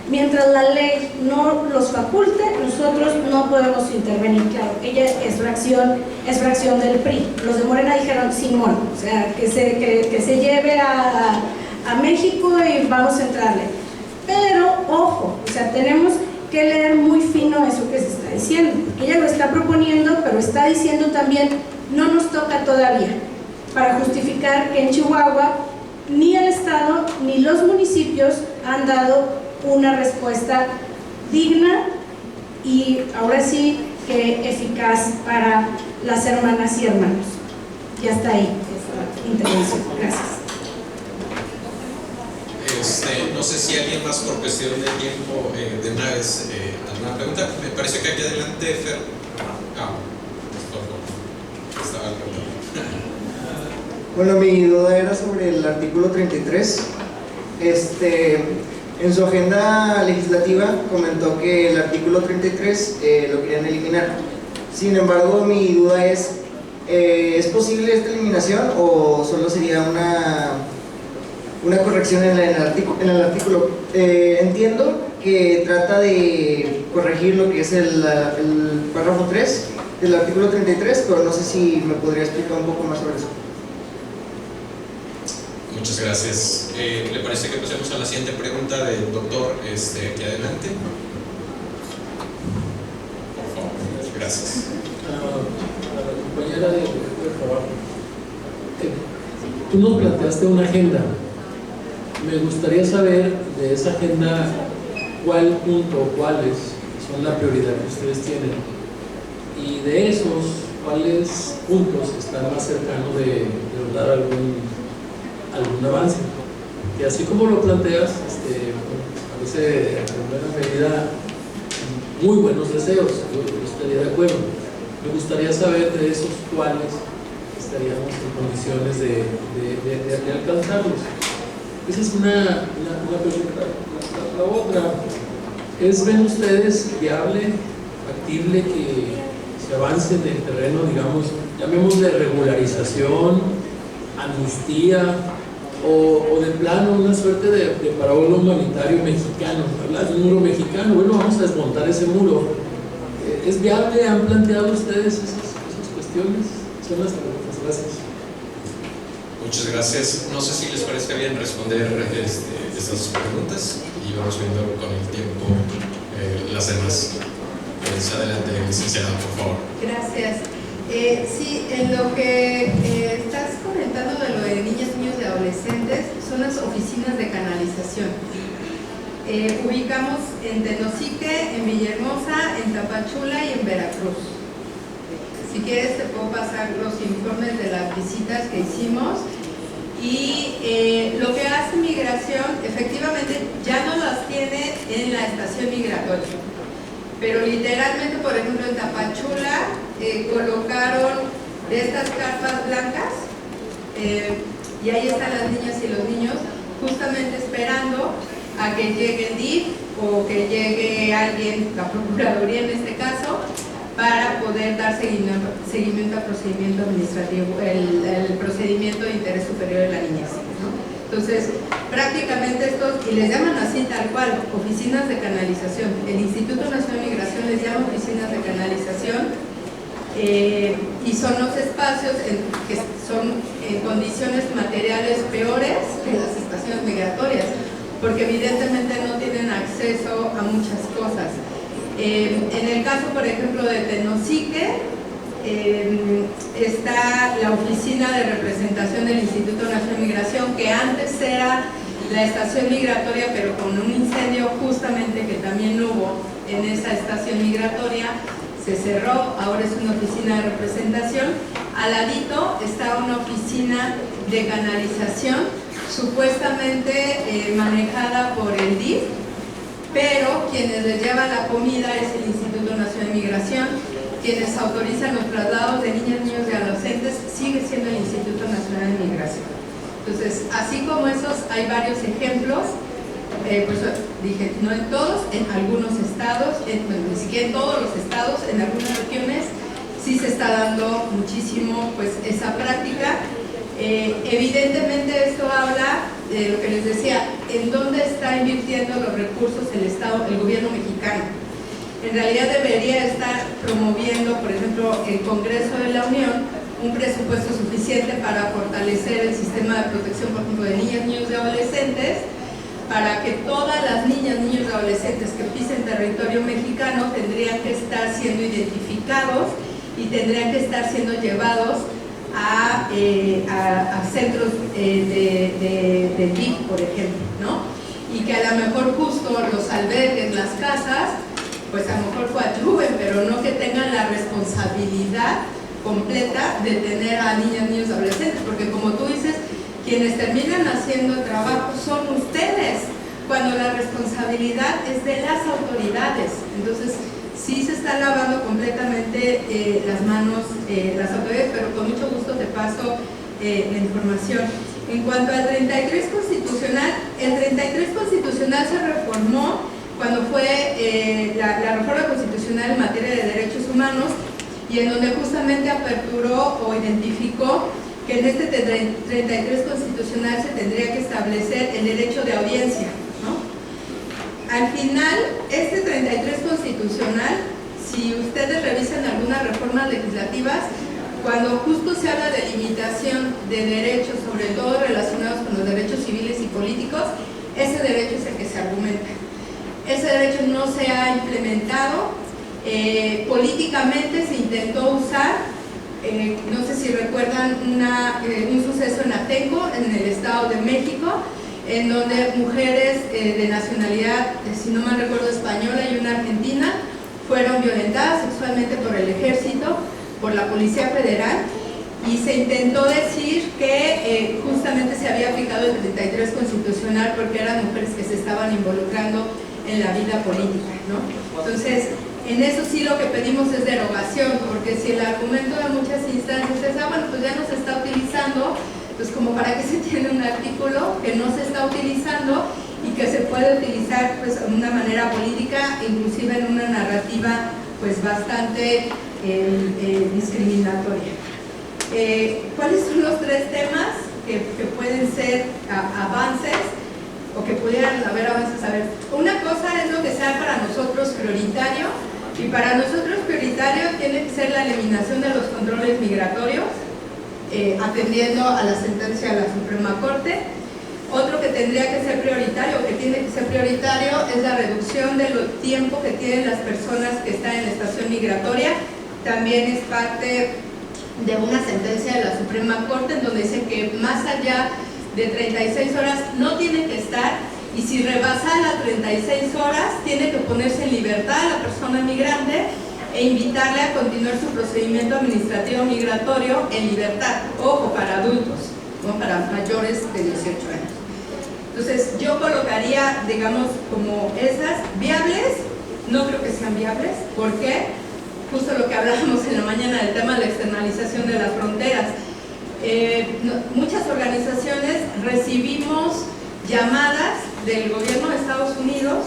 mientras la ley no los faculte, nosotros no podemos intervenir. Claro, ella es fracción del PRI. Los de Morena dijeron Simón, o sea, que se lleve a México y vamos a entrarle. Pero, ojo, o sea, tenemos que leer muy fino eso que se está diciendo, porque ella lo está proponiendo, pero está diciendo también, no nos toca todavía, para justificar que en Chihuahua ni el Estado ni los municipios han dado una respuesta digna y ahora sí que eficaz para las hermanas y hermanos. Y hasta ahí esta intervención. Gracias. No sé si alguien más por cuestión de tiempo de una vez alguna pregunta. Me parece que aquí adelante Fer. Por favor. Estaba preguntando. Bueno, mi duda era sobre el artículo 33. En su agenda legislativa comentó que el artículo 33 lo querían eliminar. Sin embargo, mi duda ¿es posible esta eliminación o solo sería una corrección en el artículo? Entiendo que trata de corregir lo que es el párrafo 3 del artículo 33, pero no sé si me podría explicar un poco más sobre eso. Muchas gracias. ¿Le parece que pasemos a la siguiente pregunta del doctor aquí adelante? Por favor. Gracias. A la compañera de trabajo. Tú nos planteaste una agenda. Me gustaría saber de esa agenda cuál punto o cuáles son la prioridad que ustedes tienen. Y de esos, cuáles puntos están más cercanos de dar algún avance, y así como lo planteas, parece en buena medida muy buenos deseos. Yo estaría de acuerdo. Me gustaría saber de esos cuáles estaríamos en condiciones de alcanzarlos. Esa es una pregunta. La otra es: ¿ven ustedes viable, factible que se avance en el terreno, digamos, llamémosle regularización, amnistía, o de plano una suerte de parolo humanitario mexicano? Hablas de un muro mexicano, bueno, vamos a desmontar ese muro. ¿Es viable? ¿Han planteado ustedes esas cuestiones? Son las preguntas. Gracias. Muchas gracias. No sé si les parece bien responder estas preguntas y vamos viendo con el tiempo las demás. Adelante, licenciada, por favor. Gracias. Sí, en lo que estás comentando de lo de niñas, niños y adolescentes, son las oficinas de canalización. Ubicamos en Tenosique, en Villahermosa, en Tapachula y en Veracruz. Si quieres te puedo pasar los informes de las visitas que hicimos. Y lo que hace Migración, efectivamente ya no las tiene en la estación migratoria, pero literalmente, por ejemplo, en Tapachula colocaron de estas carpas blancas y ahí están las niñas y los niños justamente esperando a que llegue el DIF o que llegue alguien, la Procuraduría en este caso, para poder dar seguimiento al procedimiento administrativo, el procedimiento de interés superior de la niñez, ¿no? Entonces, prácticamente estos, y les llaman así tal cual, oficinas de canalización. El Instituto Nacional de Migración les llama oficinas de canalización, y son los espacios que son en condiciones materiales peores que las estaciones migratorias, porque evidentemente no tienen acceso a muchas cosas. En el caso, por ejemplo, de Tenosique, está la oficina de representación del Instituto Nacional de Migración, que antes era la estación migratoria, pero con un incendio justamente que también hubo en esa estación migratoria, se cerró. Ahora es una oficina de representación. Al ladito está una oficina de canalización, supuestamente manejada por el DIF, pero quienes les llevan la comida es el Instituto Nacional de Migración. Quienes autorizan los traslados de niñas, niños y adolescentes sigue siendo el Instituto Nacional de Migración. Entonces, así como esos, hay varios ejemplos. pues dije, no en todos, en algunos estados, bueno, ni siquiera en todos los estados, en algunas regiones sí se está dando muchísimo pues esa práctica. Evidentemente esto habla de lo que les decía, en dónde está invirtiendo los recursos el Estado, el gobierno mexicano. En realidad debería estar promoviendo, por ejemplo, el Congreso de la Unión, un presupuesto suficiente para fortalecer el sistema de protección, por ejemplo, de niñas, niños y adolescentes, para que todas las niñas, niños y adolescentes que pisen territorio mexicano tendrían que estar siendo identificados y tendrían que estar siendo llevados a centros de DIF, por ejemplo, ¿no? Y que a lo mejor justo los albergues, las casas, pues a lo mejor coadyuven, pero no que tengan la responsabilidad completa de tener a niñas, niños, adolescentes, porque como tú dices, quienes terminan haciendo el trabajo son ustedes, cuando la responsabilidad es de las autoridades. Entonces, sí se está lavando completamente las manos las autoridades, pero con mucho gusto te paso la información. En cuanto al 33 constitucional, el 33 constitucional se reformó cuando fue la reforma constitucional en materia de derechos humanos, y en donde justamente aperturó o identificó que en este 33 constitucional se tendría que establecer el derecho de audiencia, ¿no? Al final, este 33 constitucional, si ustedes revisan algunas reformas legislativas, cuando justo se habla de limitación de derechos, sobre todo relacionados con los derechos civiles y políticos, ese derecho es el que se argumenta. Ese derecho no se ha implementado. Políticamente se intentó usar, no sé si recuerdan un suceso en Atenco, en el Estado de México, en donde mujeres de nacionalidad, si no mal recuerdo, española y una argentina, fueron violentadas sexualmente por el ejército, por la Policía Federal, y se intentó decir que justamente se había aplicado el 33 constitucional porque eran mujeres que se estaban involucrando en la vida política, ¿no? Entonces, en eso sí lo que pedimos es derogación, porque si el argumento de muchas instancias es, bueno, pues ya no se está utilizando, pues como para qué se tiene un artículo que no se está utilizando y que se puede utilizar pues de una manera política, inclusive en una narrativa pues bastante discriminatoria. ¿Cuáles son los tres temas que pueden ser avances o que pudieran haber avances? A ver, una cosa es lo que sea para nosotros prioritario, y para nosotros prioritario tiene que ser la eliminación de los controles migratorios, atendiendo a la sentencia de la Suprema Corte. Otro que tendría que ser prioritario, o que tiene que ser prioritario, es la reducción del tiempo que tienen las personas que están en la estación migratoria. También es parte de una sentencia de la Suprema Corte, en donde dice que más allá de 36 horas no tiene que estar, y si rebasa las 36 horas tiene que ponerse en libertad a la persona migrante e invitarle a continuar su procedimiento administrativo migratorio en libertad, ojo, para adultos, no para mayores de 18 años. Entonces yo colocaría, digamos, como esas viables. No creo que sean viables. ¿Por qué? Justo lo que hablábamos en la mañana del tema de la externalización de las fronteras. Muchas organizaciones recibimos llamadas del gobierno de Estados Unidos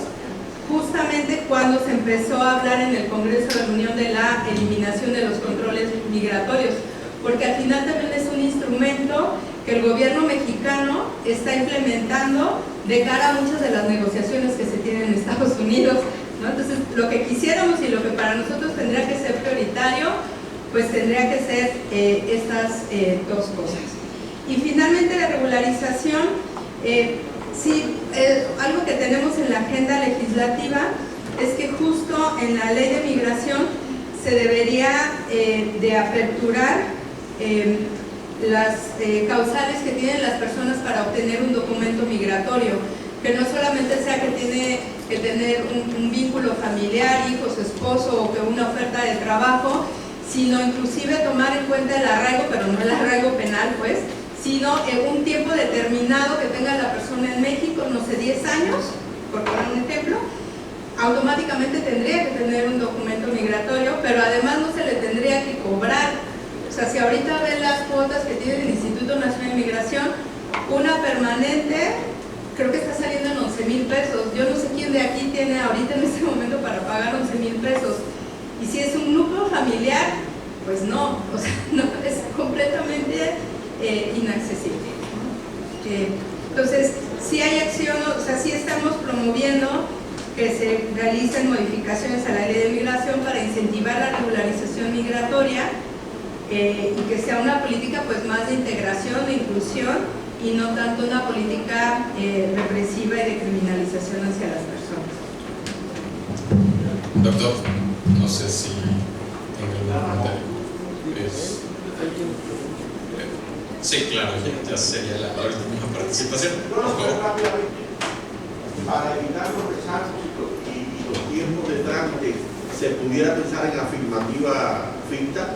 justamente cuando se empezó a hablar en el Congreso de la Unión de la eliminación de los controles migratorios, porque al final también es un instrumento que el gobierno mexicano está implementando de cara a muchas de las negociaciones que se tienen en Estados Unidos, ¿no? Entonces, lo que quisiéramos y lo que para nosotros tendría que ser prioritario, pues tendría que ser estas dos cosas. Y finalmente la regularización, algo que tenemos en la agenda legislativa es que justo en la ley de migración se debería de aperturar las causales que tienen las personas para obtener un documento migratorio, que no solamente sea que tiene que tener un vínculo familiar, hijos, esposo o que una oferta de trabajo, sino inclusive tomar en cuenta el arraigo, pero no el arraigo penal, pues, sino un tiempo determinado que tenga la persona en México, no sé, 10 años, por poner un ejemplo, automáticamente tendría que tener un documento migratorio, pero además no se le tendría que cobrar. O sea, si ahorita ven las cuotas que tiene el Instituto Nacional de Migración, una permanente, creo que está saliendo en $11,000 11,000 pesos. Yo no sé quién de aquí tiene ahorita en este momento para pagar 11,000 pesos. Y si es un núcleo familiar, pues no, o sea, no, es completamente inaccesible, ¿no? Entonces, sí hay acción, o sea, sí estamos promoviendo que se realicen modificaciones a la ley de migración para incentivar la regularización migratoria y que sea una política pues más de integración, de inclusión y no tanto una política represiva y de criminalización hacia las personas. Doctor, no sé si tengo algún comentario. Sí, claro, ya sería la última participación. Por favor. Para evitar los rezagos y los tiempos de trámite, ¿se pudiera pensar en afirmativa finta?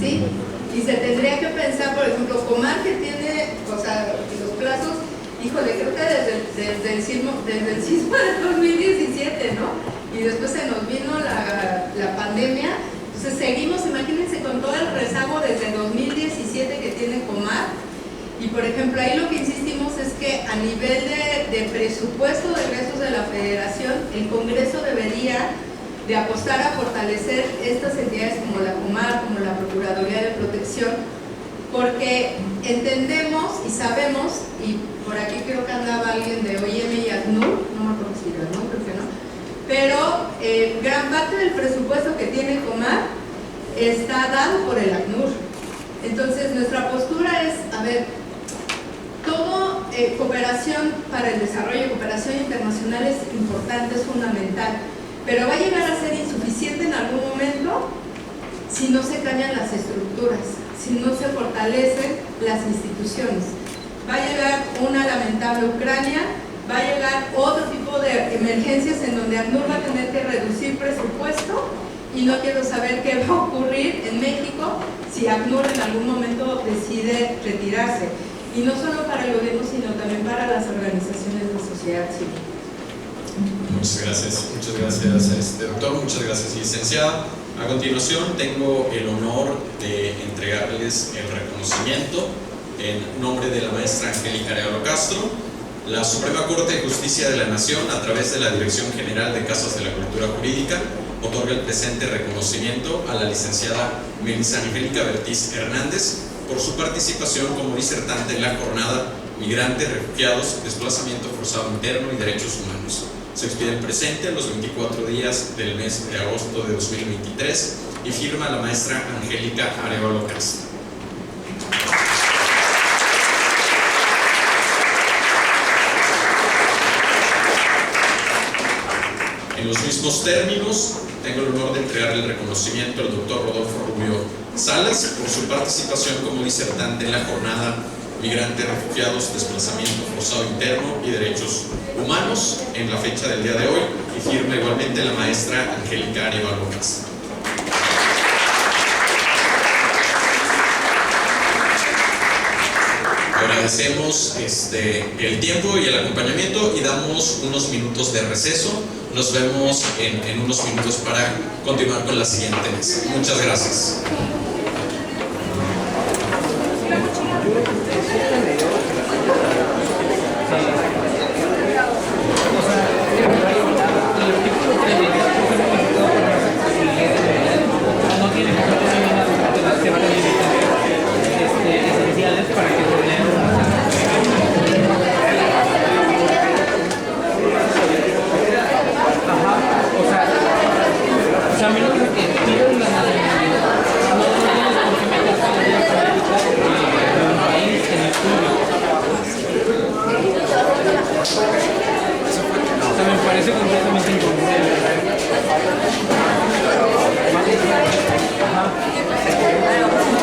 Sí, y se tendría que pensar, por ejemplo, Comar que tiene, o sea, los plazos, híjole, creo que desde el sismo del 2017, ¿no? Y después se nos vino la pandemia, entonces seguimos, imagínense, con todo el rezago desde el 2017 que tiene Comar. Y por ejemplo, ahí lo que insistimos es que a nivel de presupuesto de egresos de la Federación, el Congreso debería de apostar a fortalecer estas entidades como la Comar, como la Procuraduría de Protección, porque entendemos y sabemos, y por aquí creo que andaba alguien de OIM y ACNUR, no me acuerdo si era ACNUR, creo que no, pero gran parte del presupuesto que tiene Comar está dado por el ACNUR. Entonces nuestra postura es, a ver, todo cooperación para el desarrollo, cooperación internacional es importante, es fundamental, pero va a llegar a ser insuficiente en algún momento si no se cambian las estructuras, si no se fortalecen las instituciones. Va a llegar una lamentable Ucrania, va a llegar otro tipo de emergencias en donde ACNUR va a tener que reducir presupuesto y no quiero saber qué va a ocurrir en México si ACNUR en algún momento decide retirarse. Y no solo para el gobierno, sino también para las organizaciones de sociedad civil. Muchas gracias, doctor, muchas gracias, licenciada. A continuación tengo el honor de entregarles el reconocimiento en nombre de la maestra Angélica Arevalo Castro. La Suprema Corte de Justicia de la Nación, a través de la Dirección General de Casas de la Cultura Jurídica, otorga el presente reconocimiento a la licenciada Melissa Angélica Bertiz Hernández por su participación como disertante en la jornada Migrantes, Refugiados, Desplazamiento Forzado Interno y Derechos Humanos. Se expide el presente a los 24 días del mes de agosto de 2023 y firma la maestra Angélica Arevalo Castro. En los mismos términos, tengo el honor de entregar el reconocimiento al doctor Rodolfo Rubio Salas por su participación como disertante en la jornada Migrantes, Refugiados, Desplazamiento Forzado Interno y Derechos Humanos en la fecha del día de hoy, y firma igualmente la maestra Angélica Arevalo Castro. Agradecemos el tiempo y el acompañamiento y damos unos minutos de receso. Nos vemos en unos minutos para continuar con la siguiente mesa. Muchas gracias. Me parece completamente incongruente. Ajá.